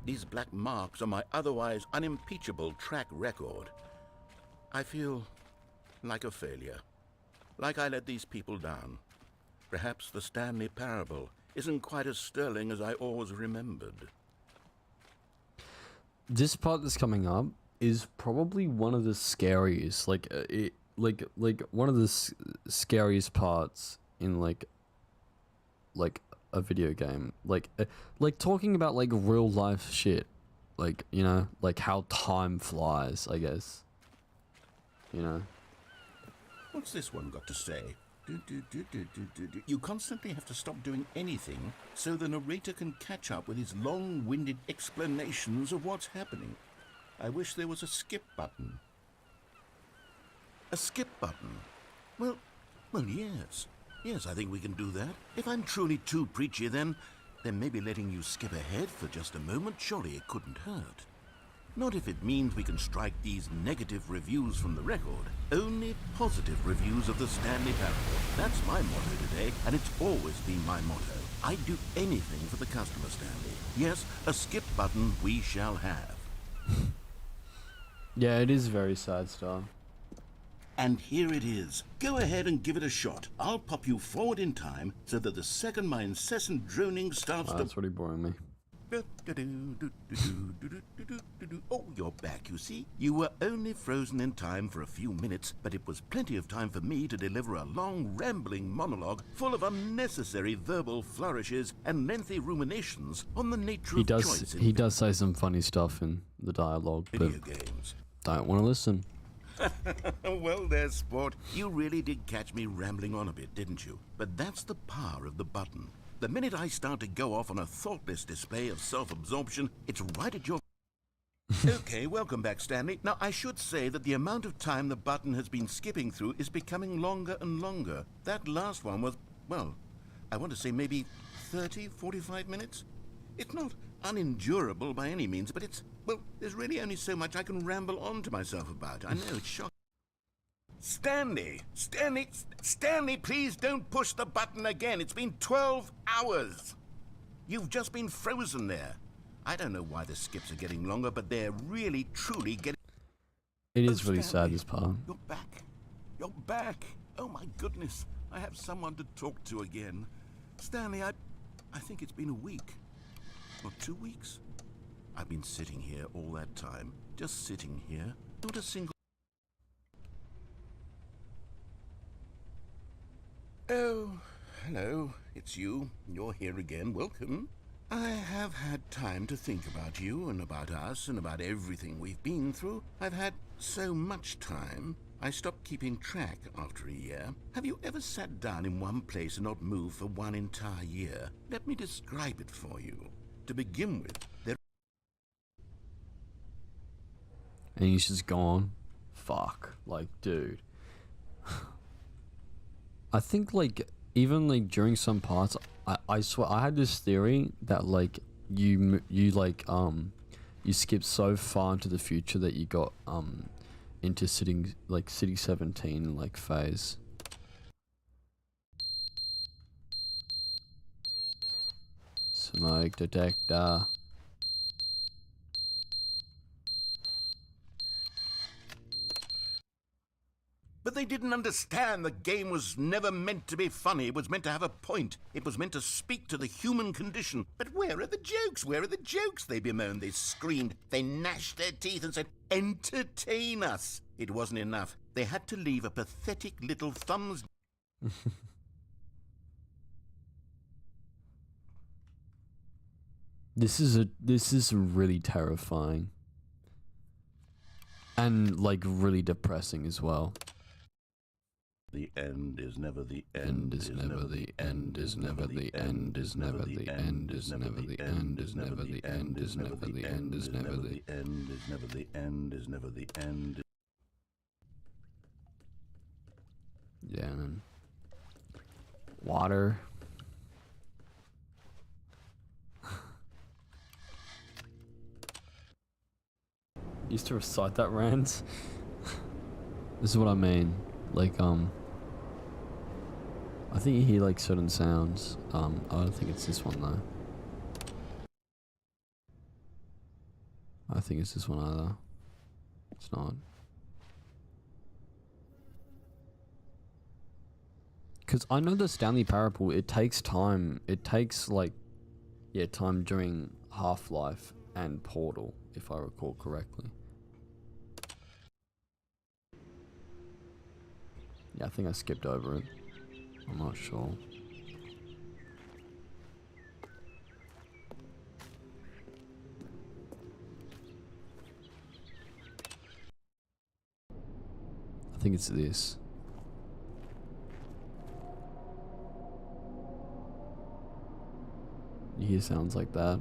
These black marks on my otherwise unimpeachable track record. I feel like a failure. Like I let these people down. Perhaps the Stanley Parable isn't quite as sterling as I always remembered.
This part that's coming up is probably one of the scariest, like one of the scariest parts in like a video game. Like talking about like real life shit, like, you know, like how time flies, I guess. You know.
What's this one got to say? You constantly have to stop doing anything so the narrator can catch up with his long-winded explanations of what's happening. I wish there was a skip button. A skip button? Well, yes. Yes, I think we can do that. If I'm truly too preachy, then maybe letting you skip ahead for just a moment, surely it couldn't hurt. Not if it means we can strike these negative reviews from the record. Only positive reviews of the Stanley Parable. That's my motto today, and it's always been my motto. I'd do anything for the customer, Stanley. Yes, a skip button we shall have.
Yeah, it is very sad stuff.
And here it is. Go ahead and give it a shot. I'll pop you forward in time so that the second my incessant droning starts to...
That's really boring me.
Oh, you're back, you see. You were only frozen in time for a few minutes, but it was plenty of time for me to deliver a long, rambling monologue full of unnecessary verbal flourishes and lengthy ruminations on the nature of choice.
He does say some funny stuff in the dialogue, but
video games.
Don't want to listen.
Well, there's sport. You really did catch me rambling on a bit, didn't you? But that's the power of the button. The minute I start to go off on a thoughtless display of self-absorption, it's right at your... Okay, welcome back, Stanley. Now, I should say that the amount of time the button has been skipping through is becoming longer and longer. That last one was, well, I want to say maybe 30, 45 minutes? It's not unendurable by any means, but it's, well, there's really only so much I can ramble on to myself about. I know, it's shocking. Stanley, please don't push the button again. It's been 12 hours. You've just been frozen there. I don't know why the skips are getting longer, but they're really, truly getting...
It is really sad, this part.
You're back. You're back. Oh, my goodness. I have someone to talk to again. Stanley, I think it's been a week. Or 2 weeks. I've been sitting here all that time. Just sitting here. Not a single... Oh, hello, it's you. You're here again. Welcome. I have had time to think about you and about us and about everything we've been through. I've had so much time. I stopped keeping track after a year. Have you ever sat down in one place and not moved for one entire year? Let me describe it for you. To begin with, there...
And he's just gone. Fuck. Like, dude. I think, like, even, like, during some parts, I swear, I had this theory that, like, you skip so far into the future that you got, into City 17, like, phase. Smoke detector.
But they didn't understand the game was never meant to be funny. It was meant to have a point. It was meant to speak to the human condition. But where are the jokes? Where are the jokes? They bemoaned, they screamed, they gnashed their teeth and said, entertain us. It wasn't enough. They had to leave a pathetic little thumbs...
This is really terrifying. And, like, really depressing as well.
The end is never the
end is never the end is never the end is never the end is never the end is never the end is never the end is never the
end is never the end is never the end.
Yeah, man. Water. Used to recite that rant. This is what I mean. Like, I think you hear, like, certain sounds. I don't think it's this one, though. I think it's this one either. It's not. Because I know the Stanley Parable, it takes time. It takes, like, yeah, time during Half-Life and Portal, if I recall correctly. Yeah, I think I skipped over it. I'm not sure. I think it's this. You hear sounds like that.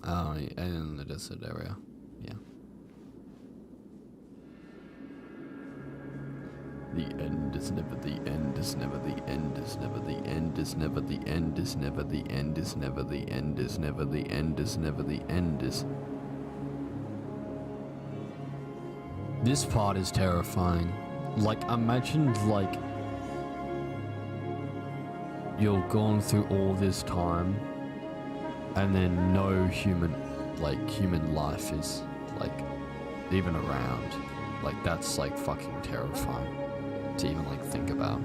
Oh, and in the desert area, yeah. The end is never the end is never the end is never the end is never the end is never the end is never the end is never the end is never the end is. This part is terrifying. Like, imagine, like, you're going through all this time and then no human life is, like, even around. Like, that's, like, fucking terrifying to even, like, think about.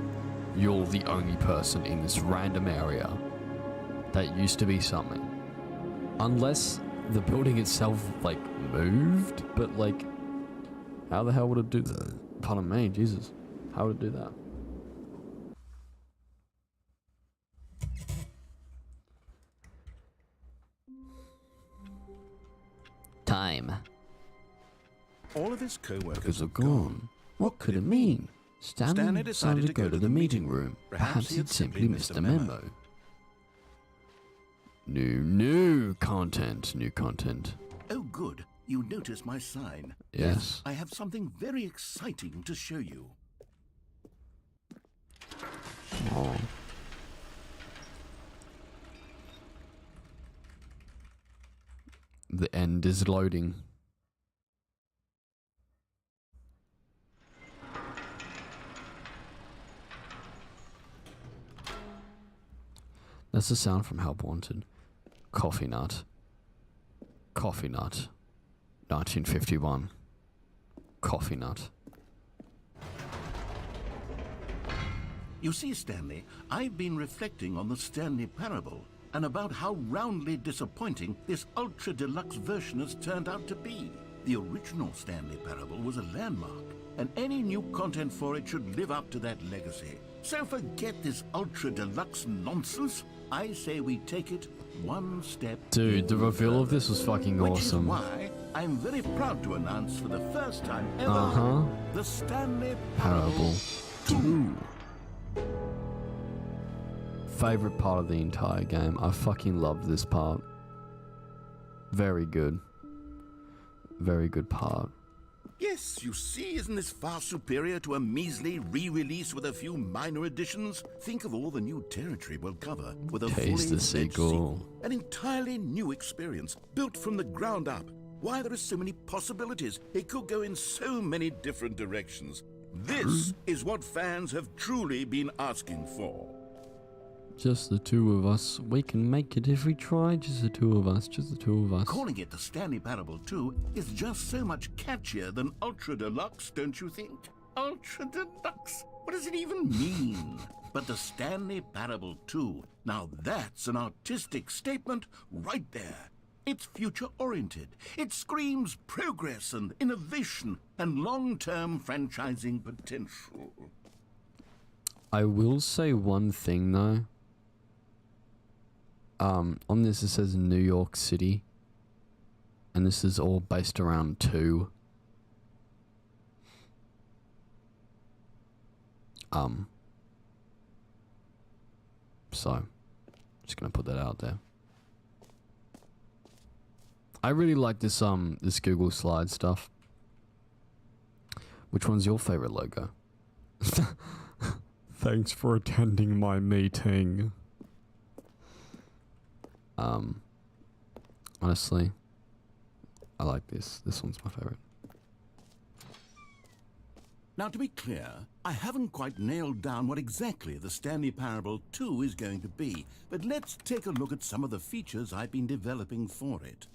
You're the only person in this random area that used to be something. Unless the building itself, like, moved, but, like, how the hell would it do that? Pardon me, Jesus. How would it do that? Time.
All of his co-workers
are gone. What could it mean? Stanley decided to go to the meeting room. Perhaps he'd simply missed a memo. New content.
Oh, good. You noticed my sign.
Yes.
I have something very exciting to show you.
Oh. The end is loading. That's the sound from Help Wanted. Coffee nut. 1951. Coffee nut.
You see, Stanley, I've been reflecting on the Stanley Parable. and about how roundly disappointing this Ultra Deluxe version has turned out to be. The original Stanley Parable was a landmark, and any new content for it should live up to that legacy. So forget this Ultra Deluxe nonsense. I say we take it one step.
Dude, the reveal of this was fucking awesome.
Which is why I'm very proud to announce for the first time ever the Stanley Parable 2.
Favorite part of the entire game. I fucking loved this part. Very good. Very good part.
Yes, you see, isn't this far superior to a measly re-release with a few minor additions? Think of all the new territory we'll cover with a
Taste the
fully-fledged
sequel.
An entirely new experience, built from the ground up. Why, there are so many possibilities. It could go in so many different directions. This is what fans have truly been asking for.
Just the two of us. We can make it if we try. Just the two of us. Just the two of us.
Calling it the Stanley Parable 2 is just so much catchier than Ultra Deluxe, don't you think? Ultra Deluxe? What does it even mean? But the Stanley Parable 2, now that's an artistic statement right there. It's future-oriented. It screams progress and innovation and long-term franchising potential.
I will say one thing though. On this it says New York City, and this is all based around 2. So, just gonna put that out there. I really like this this Google Slide stuff. Which one's your favorite logo? Thanks for attending my meeting. Honestly, I like this. This one's my favorite.
Now, to be clear, I haven't quite nailed down what exactly the Stanley Parable 2 is going to be, but let's take a look at some of the features I've been developing for it.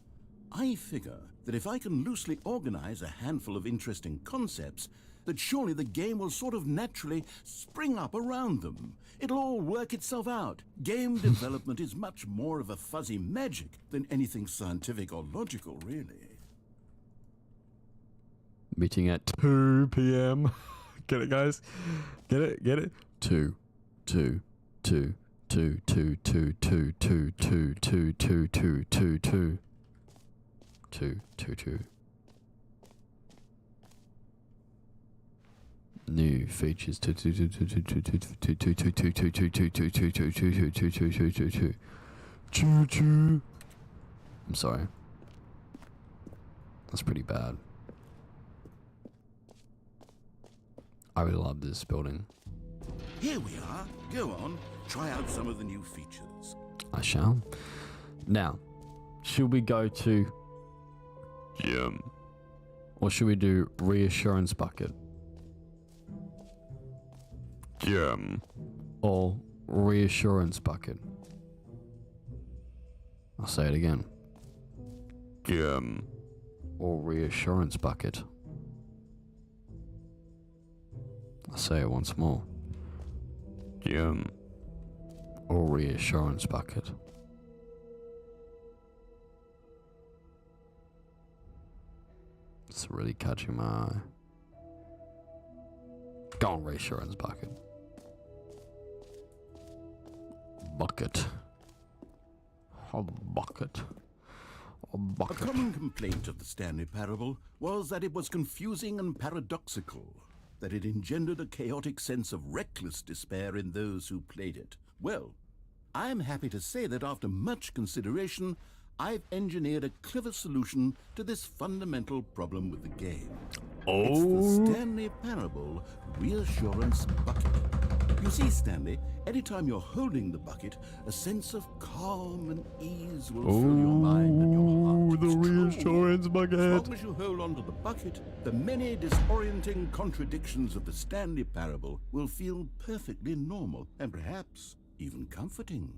I figure that if I can loosely organize a handful of interesting concepts, that surely the game will sort of naturally spring up around them. It'll all work itself out. Game development is much more of a fuzzy magic than anything scientific or logical, really.
Meeting at 2 p.m. Get it, guys? Get it? Get it? 2, 2, 2, 2, 2, 2, 2, 2, 2, 2, 2, 2, 2, 2. 2, 2, 2. New features. 2, 2, 2, 2, 2, 2, 2, 2, 2, 2, 2, 2, 2, 2, 2, 2, 2, 2, 2, 2, 2, 2, 2. Choo choo. I'm sorry. That's pretty bad. I really love this building.
Here we are. Go on. Try out some of the new features.
I shall. Now, should we go to gym? Or should we do reassurance bucket? Gym. Or reassurance bucket? I'll say it again. Gym. Or reassurance bucket? I'll say it once more. Gym. Or reassurance bucket? It's really catching my eye. Go on, reassurance bucket. Bucket. A bucket. A
A
bucket.
common complaint of the Stanley Parable was that it was confusing and paradoxical, that it engendered a chaotic sense of reckless despair in those who played it. Well, I'm happy to say that after much consideration, I've engineered a clever solution to this fundamental problem with the game. It's the Stanley Parable Reassurance Bucket. You see, Stanley, anytime you're holding the bucket, a sense of calm and ease will fill your mind and your heart.
The
It's true.
reassurance bucket.
As long as you hold on to the bucket, the many disorienting contradictions of the Stanley Parable will feel perfectly normal and perhaps even comforting.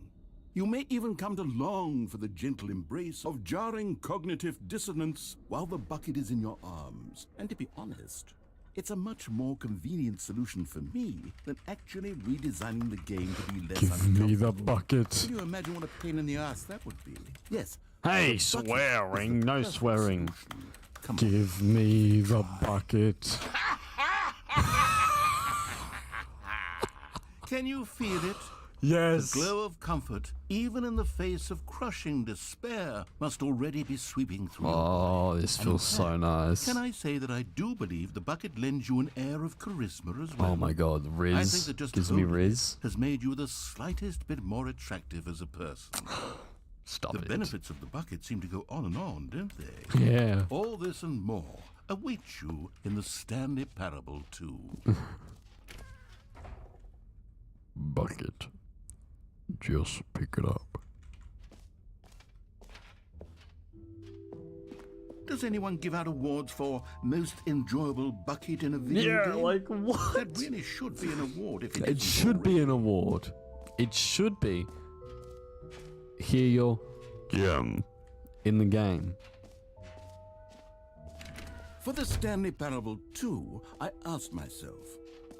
You may even come to long for the gentle embrace of jarring cognitive dissonance while the bucket is in your arms. And to be honest,
It's a much more convenient solution for me than actually redesigning the game to be less
Give me the
uncomfortable.
bucket.
Can you imagine what a pain in the ass that would be? Yes.
Hey,
the bucket
swearing,
is the
no
perfect
swearing.
solution. Come on.
Give me the bucket.
Can you feel it?
Yes.
The glow of comfort, even in the face of crushing despair, must already be sweeping through.
Oh, this
And
feels
in
so
fact,
nice.
Can I say that I do believe the bucket lends you an air of charisma as well?
Oh my god,
I think
Riz
that just
gives me
holding it
Riz.
has made you the slightest bit more attractive as a person.
Stop
The
it.
benefits of the bucket seem to go on and on, don't they?
Yeah.
All this and more awaits you in the Stanley Parable 2.
Bucket. Just pick it up.
Does anyone give out awards for most enjoyable bucket in a video game?
like what?
That really should be an award if it
It
isn't
should be
already.
an award. It should be. Hear your gem in the game.
For the Stanley Parable 2, I asked myself,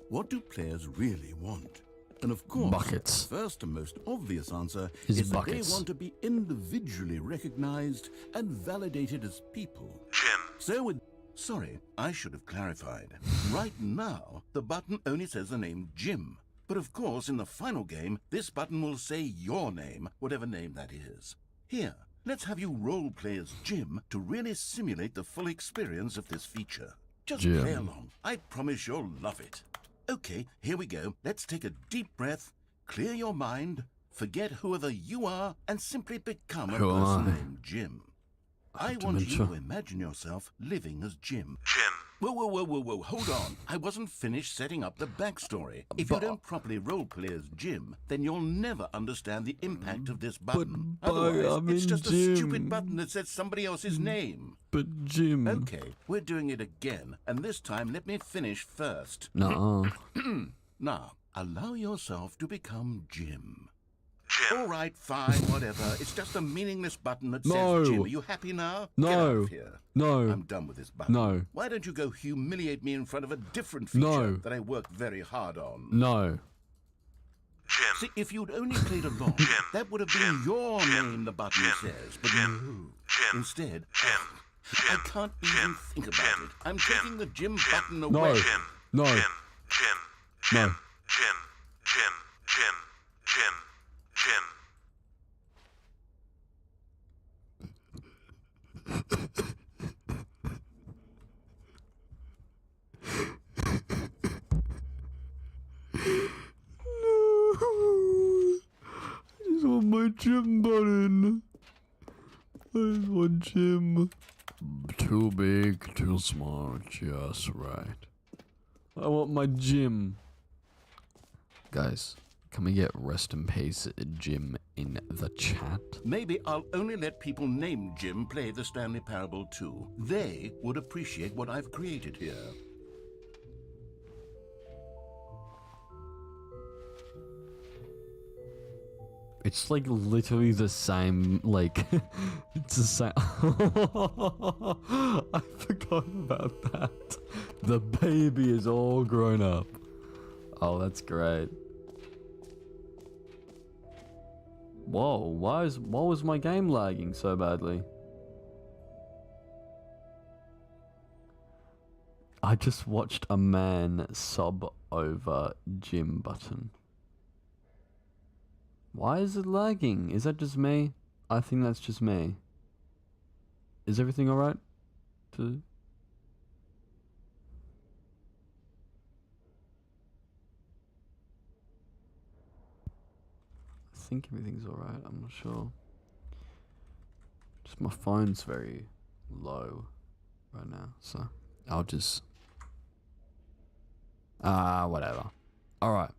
what do players really want? And of course,
Buckets.
the first and most obvious answer
Is
is that
buckets.
they want to be individually recognized and validated as people.
Jim.
So with... Sorry, I should have clarified. Right now, the button only says the name Jim. But of course, in the final game, this button will say your name, whatever name that is. Here, let's have you role-play as Jim to really simulate the full experience of this feature. Just
Jim.
play along. I promise you'll love it. Okay, here we go. Let's take a deep breath, clear your mind, forget whoever you are, and simply become a
Who am
person
I?
named Jim. I
have
want you
dementia.
to imagine yourself living as Jim.
Jim.
Whoa, hold on. I wasn't finished setting up the backstory. If you
But-
don't properly roleplay as Jim, then you'll never understand the impact of this button.
but
Otherwise,
I'm
it's
in
just a
Jim.
stupid button that says somebody else's name.
But Jim.
Okay, we're doing it again, and this time let me finish first.
Nuh-uh.
Now, allow yourself to become Jim.
Jim.
All right, fine, whatever. It's just a meaningless button that
No.
says Jim. Are you happy now?
No.
Get out of here.
No.
I'm done with this button.
No.
Why don't you go humiliate me in front of a different feature
No.
that I worked very hard on?
No.
Jim.
See, if you'd only played along, that would have been your name, the button says. But no.
Jim.
Instead,
Jim.
I can't even think about it. I'm taking the Jim button
No.
away.
Jim.
No.
Jim. Jim.
No.
Jim. Jim. Jim. Jim. Jim.
No. I just want my Jim button. I just want Jim. Too big, too small, just right. I want my Jim. Guys, can we get rest in peace Jim in the chat?
Maybe I'll only let people named Jim play the Stanley Parable 2. They would appreciate what I've created here.
It's like literally the same, like, it's the same. I forgot about that. The baby is all grown up. Oh, that's great. Whoa, why was my game lagging so badly? I just watched a man sob over Jim button. Why is it lagging? Is that just me? I think that's just me. Is everything alright? I think everything's alright, I'm not sure. Just my phone's very low right now, so I'll just... whatever. Alright.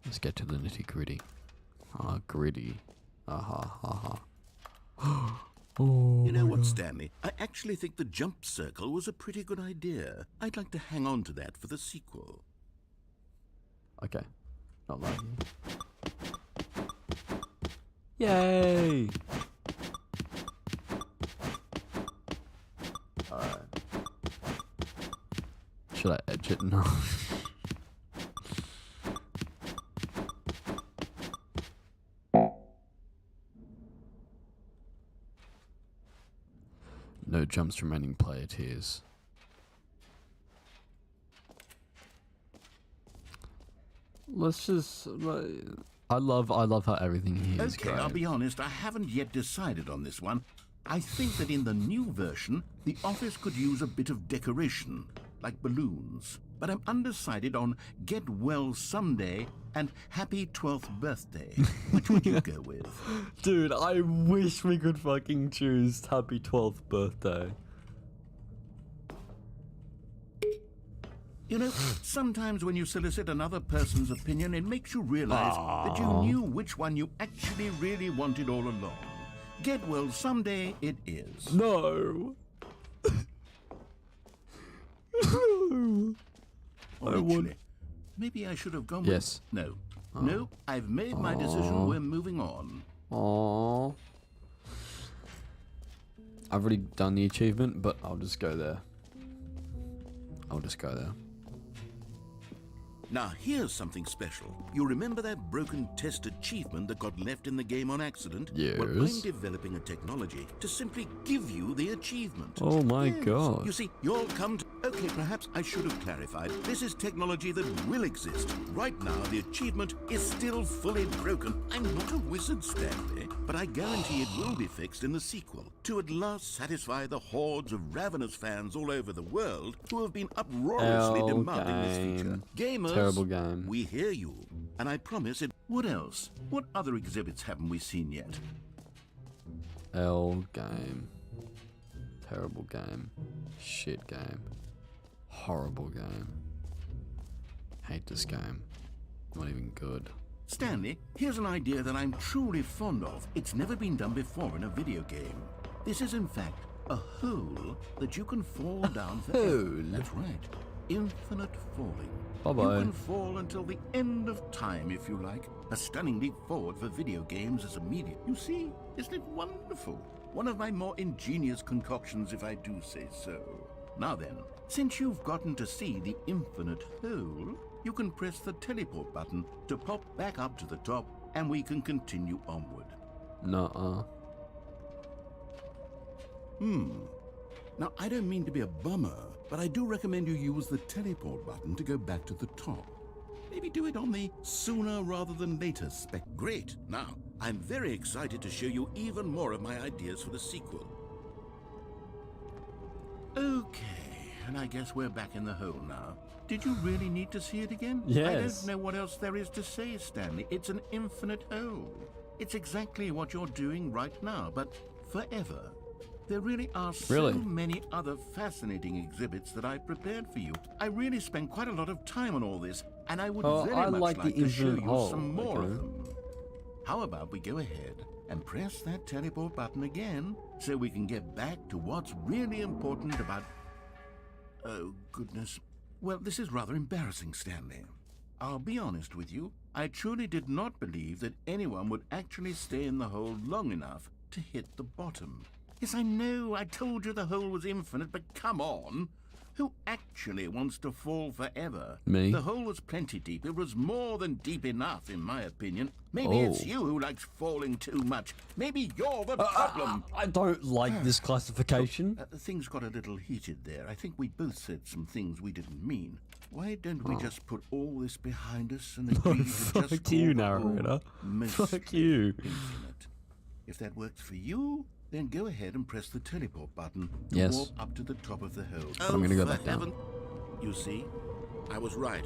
Let's get to the nitty gritty. Gritty. Oh,
You know what, Stanley? I actually think the jump circle was a pretty good idea. I'd like to hang on to that for the sequel.
okay. Not lagging. Yay! Alright. Should reach it. No. No jumps remaining player tiers. Let's just. I love how everything here is
Okay,
great.
I'll be honest, I haven't yet decided on this one. I think that in the new version, the office could use a bit of decoration, like balloons. But I'm undecided on Get Well Someday and Happy 12th Birthday. Which would you go with?
Dude, I wish we could fucking choose Happy 12th Birthday.
You know, sometimes when you solicit another person's opinion, it makes you realize that you knew which one you actually really wanted all along. Get Well Someday it is.
No. No.
Or actually, maybe I should have gone with...
Yes.
No. No, I've made my decision. We're moving on.
Aww. I've already done the achievement, but I'll just go there. I'll just go there.
Now, here's something special. You remember that broken test achievement that got left in the game on accident?
Yes.
Well, I'm developing a technology to simply give you the achievement.
Oh my
Yes.
god.
You see, you'll come to... Okay, perhaps I should have clarified. This is technology that will exist. Right now, the achievement is still fully broken. I'm not a wizard, Stanley, but I guarantee it will be fixed in the sequel to at last satisfy the hordes of ravenous fans all over the world who have been uproariously demanding this feature. Gamers,
Terrible game.
we hear you, and I promise it. What else? What other exhibits haven't we seen yet?
L game. Terrible game. Shit game. Horrible game. Hate this game. Not even good.
Stanley, here's an idea that I'm truly fond of. It's never been done before in a video game. This is, in fact, a hole that you can fall down forever.
hole?
That's right. Infinite falling.
Bye-bye.
You can fall until the end of time, if you like. A stunning leap forward for video games is immediate. You see, isn't it wonderful? One of my more ingenious concoctions, if I do say so. Now then, since you've gotten to see the infinite hole, you can press the teleport button to pop back up to the top, and we can continue onward.
Nuh-uh.
Now, I don't mean to be a bummer, but I do recommend you use the teleport button to go back to the top. Maybe do it on the sooner rather than later spec. Great. Now, I'm very excited to show you even more of my ideas for the sequel. Okay, and I guess we're back in the hole now. Did you really need to see it again?
Yes.
I don't know what else there is to say, Stanley. It's an infinite hole. It's exactly what you're doing right now, but forever. There really are so many other fascinating exhibits that I've prepared for you. I really spent quite a lot of time on all this, and I would very much like to show you some more of them. How about we go ahead and press that teleport button again so we can get back to what's really important about... Oh, goodness. Well, this is rather embarrassing, Stanley. I'll be honest with you. I truly did not believe that anyone would actually stay in the hole long enough to hit the bottom. Yes, I know, I told you the hole was infinite, but come on. Who actually wants to fall forever?
Me.
The hole was plenty deep. It was more than deep enough, in my opinion. Maybe it's you who likes falling too much. Maybe you're the problem.
I don't like this classification.
Things got a little heated there. I think we both said some things we didn't mean. Why don't we just put all this behind us and agree to just
Fuck
call
you,
the hole
narrator.
mostly
Fuck you.
infinite? If that works for you, then go ahead and press the teleport button to
Yes.
walk up to the top of the hole.
I'm gonna go
for
back down.
You see, I was right.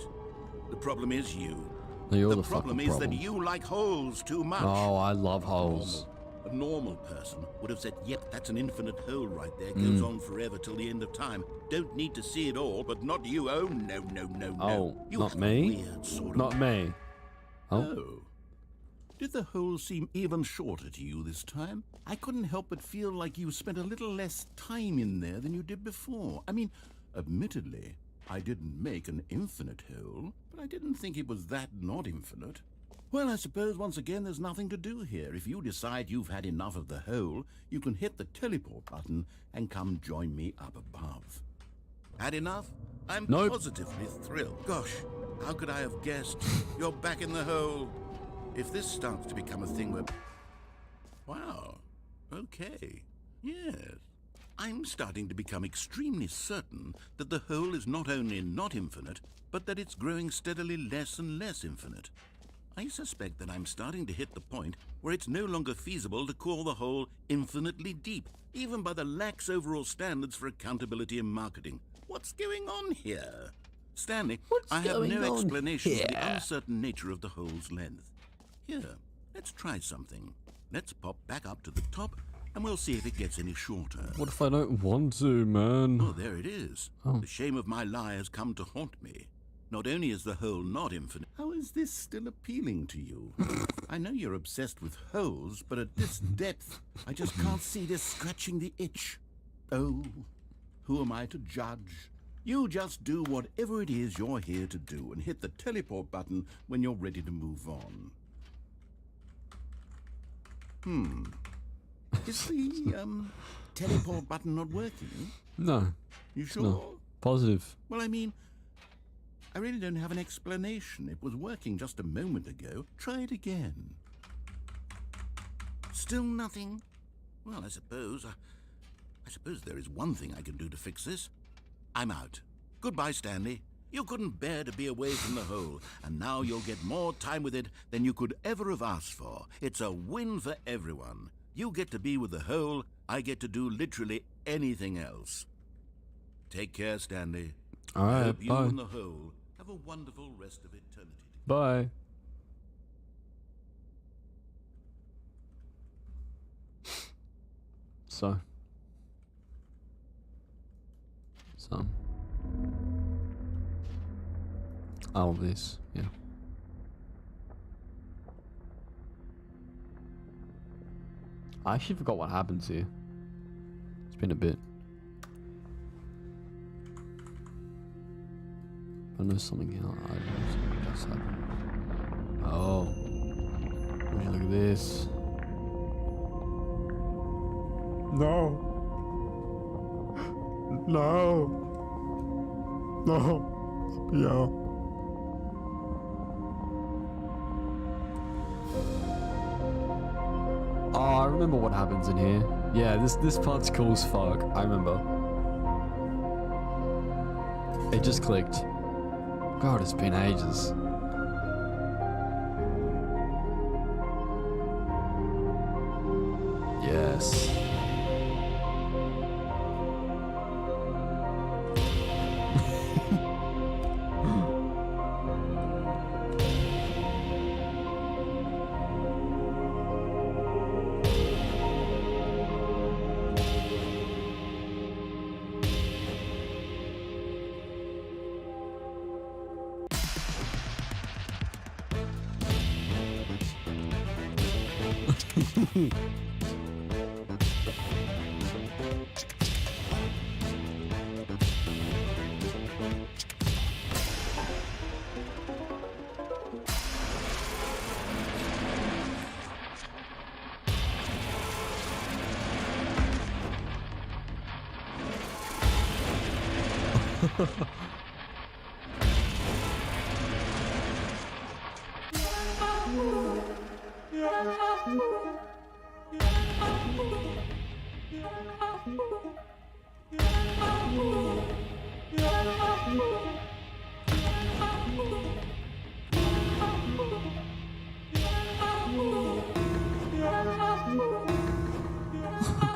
The problem is you.
No, you're
The
the
problem
fucking
is
problem.
that you like holes too much.
Oh, I love holes.
A normal person would have said, yep, that's an infinite hole right there. Goes on forever till the end of time. Don't need to see it all, but not you. Oh, no, no, no, no.
Oh,
You
not
have a
me?
weird sort of...
Not me. Oh.
Oh. Did the hole seem even shorter to you this time? I couldn't help but feel like you spent a little less time in there than you did before. I mean, admittedly, I didn't make an infinite hole, but I didn't think it was that not infinite. Well, I suppose once again there's nothing to do here. If you decide you've had enough of the hole, you can hit the teleport button and come join me up above. Had enough? I'm
Nope.
positively thrilled. Gosh, how could I have guessed? You're back in the hole. If this starts to become a thing where... Wow. Okay. Yes. I'm starting to become extremely certain that the hole is not only not infinite, but that it's growing steadily less and less infinite. I suspect that I'm starting to hit the point where it's no longer feasible to call the hole infinitely deep, even by the lax overall standards for accountability and marketing. What's going on here? Stanley, I have no explanation for the uncertain nature of the hole's length. Here, let's try something. Let's pop back up to the top, and we'll see if it gets any shorter.
What if I don't want to, man?
Oh, there it is.
Oh.
The shame of my lie has come to haunt me. Not only is the hole not infinite, how is this still appealing to you? I know you're obsessed with holes, but at this depth, I just can't see this scratching the itch. Oh, who am I to judge? You just do whatever it is you're here to do and hit the teleport button when you're ready to move on. Is the, teleport button not working?
No.
You sure?
No. Positive.
Well, I mean, I really don't have an explanation. It was working just a moment ago. Try it again. Still nothing? Well, I suppose there is one thing I can do to fix this. I'm out. Goodbye, Stanley. You couldn't bear to be away from the hole, and now you'll get more time with it than you could ever have asked for. It's a win for everyone. You get to be with the hole, I get to do literally anything else. Take care, Stanley.
All right,
I hope you
bye.
and the hole have a wonderful rest of eternity.
Bye. So. All of this, yeah. I actually forgot what happens here. It's been a bit. I know something else. I know something just happened. Oh. Would you look at this? No. No. No. Yeah. Oh, I remember what happens in here. Yeah, this part's cool as fuck. I remember. It just clicked. God, it's been ages. Yes.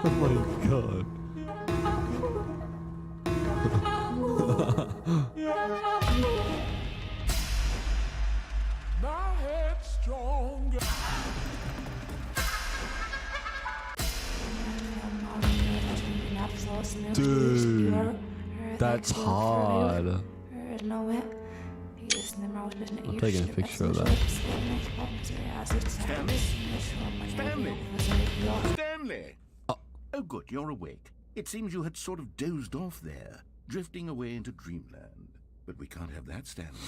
Oh my god.
My head's stronger.
Dude, that's hard.
I'm
taking a picture of that.
Stanley! Oh, good, you're awake. It seems you had sort of dozed off there, drifting away into dreamland. But we can't have that, Stanley,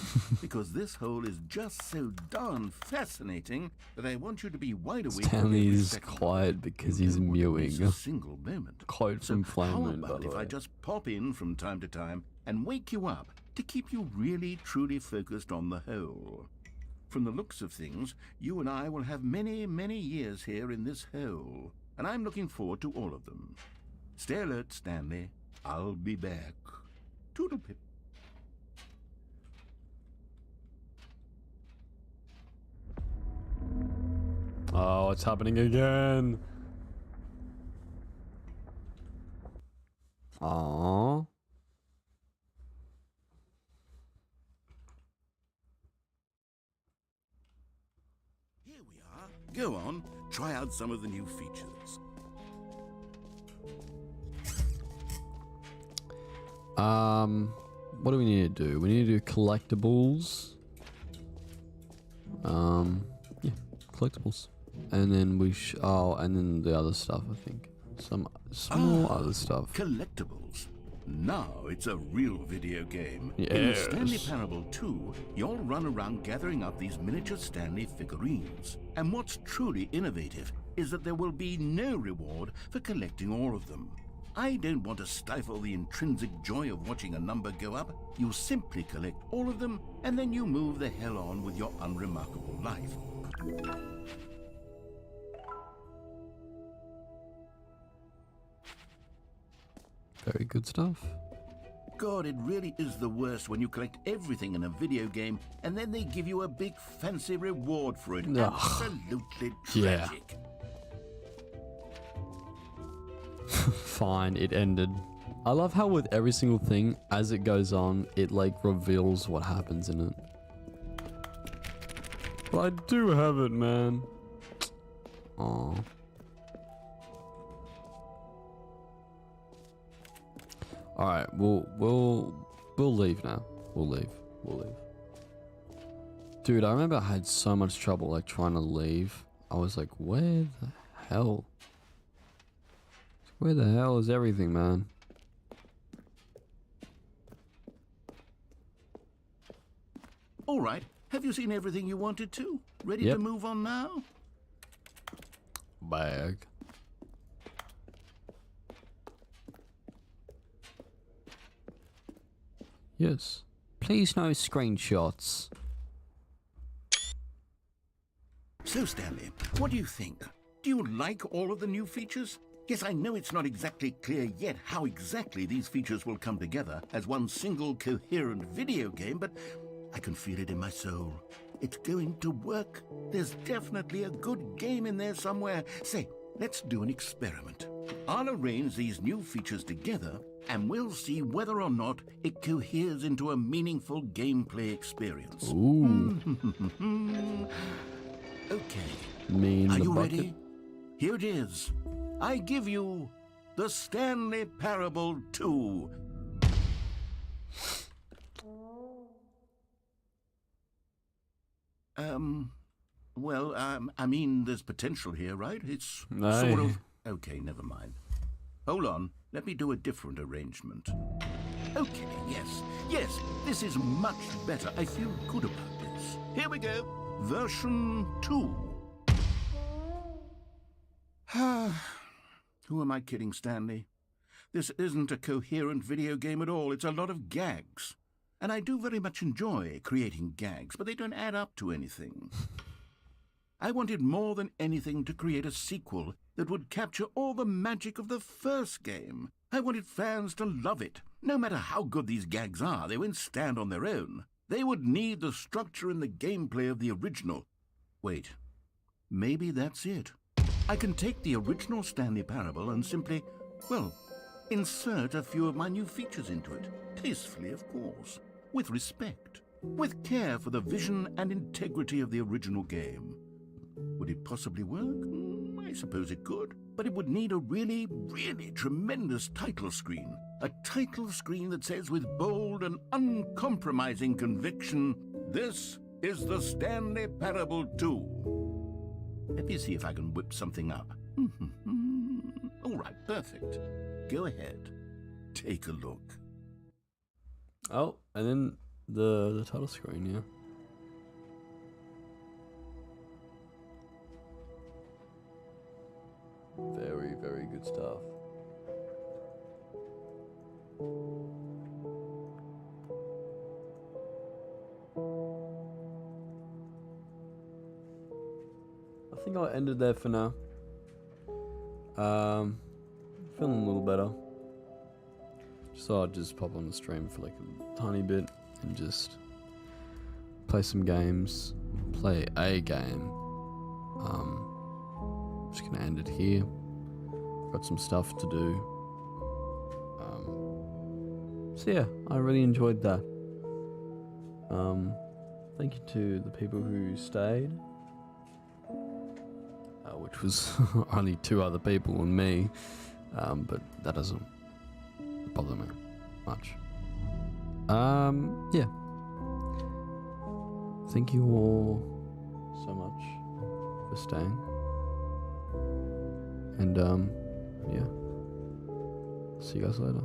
because this hole is just so darn fascinating that I want you to be wide awake.
Stanley's quiet because he's mewing.
A single moment.
Quote from Flame
How
Moon, by
about
the
if
way.
I just pop in from time to time and wake you up to keep you really truly focused on the whole. From the looks of things, you and I will have many, many years here in this hole, and I'm looking forward to all of them. Stay alert, Stanley. I'll be back. Toodle-pip.
Oh, it's happening again. Aww.
Here we are. Go on, try out some of the new features.
What do we need to do? We need to do collectibles. Yeah, collectibles. And then and then the other stuff, I think. Some more other stuff.
Collectibles. Now it's a real video game.
Yes.
In Stanley Parable 2, you'll run around gathering up these miniature Stanley figurines. And what's truly innovative is that there will be no reward for collecting all of them. I don't want to stifle the intrinsic joy of watching a number go up. You simply collect all of them, and then you move the hell on with your unremarkable life.
Very good stuff.
God, it really is the worst when you collect everything in a video game and then they give you a big fancy reward for it.
Ugh.
Absolutely
Yeah.
tragic.
Fine, it ended. I love how with every single thing, as it goes on, it like reveals what happens in it. But I do have it, man. Aww. Alright, we'll leave now. We'll leave. Dude, I remember I had so much trouble like trying to leave. I was like, where the hell? Where the hell is everything, man?
All right, have you seen everything you wanted to? Ready
Yep.
to move on now?
Bag. Yes. Please no screenshots.
So, Stanley, what do you think? Do you like all of the new features? Yes, I know it's not exactly clear yet how exactly these features will come together as one single coherent video game, but I can feel it in my soul. It's going to work. There's definitely a good game in there somewhere. Say, let's do an experiment. I'll arrange these new features together, and we'll see whether or not it coheres into a meaningful gameplay experience.
Ooh.
Okay.
Me in
Are
the
you
bucket.
ready? Here it is. I give you the Stanley Parable 2. I mean, there's potential here, right? It's sort of... Okay, never mind. Hold on. Let me do a different arrangement. Okay, yes, this is much better. I feel good about this. Here we go. Version 2. Who am I kidding, Stanley? This isn't a coherent video game at all. It's a lot of gags. And I do very much enjoy creating gags, but they don't add up to anything. I wanted more than anything to create a sequel that would capture all the magic of the first game. I wanted fans to love it. No matter how good these gags are, they won't stand on their own. They would need the structure and the gameplay of the original. Wait, maybe that's it. I can take the original Stanley Parable and simply, well, insert a few of my new features into it. Tastefully, of course. With respect. With care for the vision and integrity of the original game. Would it possibly work? I suppose it could. But it would need a really, really tremendous title screen. A title screen that says with bold and uncompromising conviction, "This is the Stanley Parable 2." Let me see if I can whip something up. All right, perfect. Go ahead. Take a look.
Oh, and then the title screen, yeah. Very, very good stuff. think I'll end it there for now. Feeling a little better. Just thought I'd just pop on the stream for like a tiny bit and just play some games. Play a game. Just gonna end it here. Got some stuff to do. So yeah, I really enjoyed that. Thank you to the people who stayed, which was only 2 other people and me, but that doesn't bother me much. Yeah. Thank you all so much for staying. And yeah. See you guys later.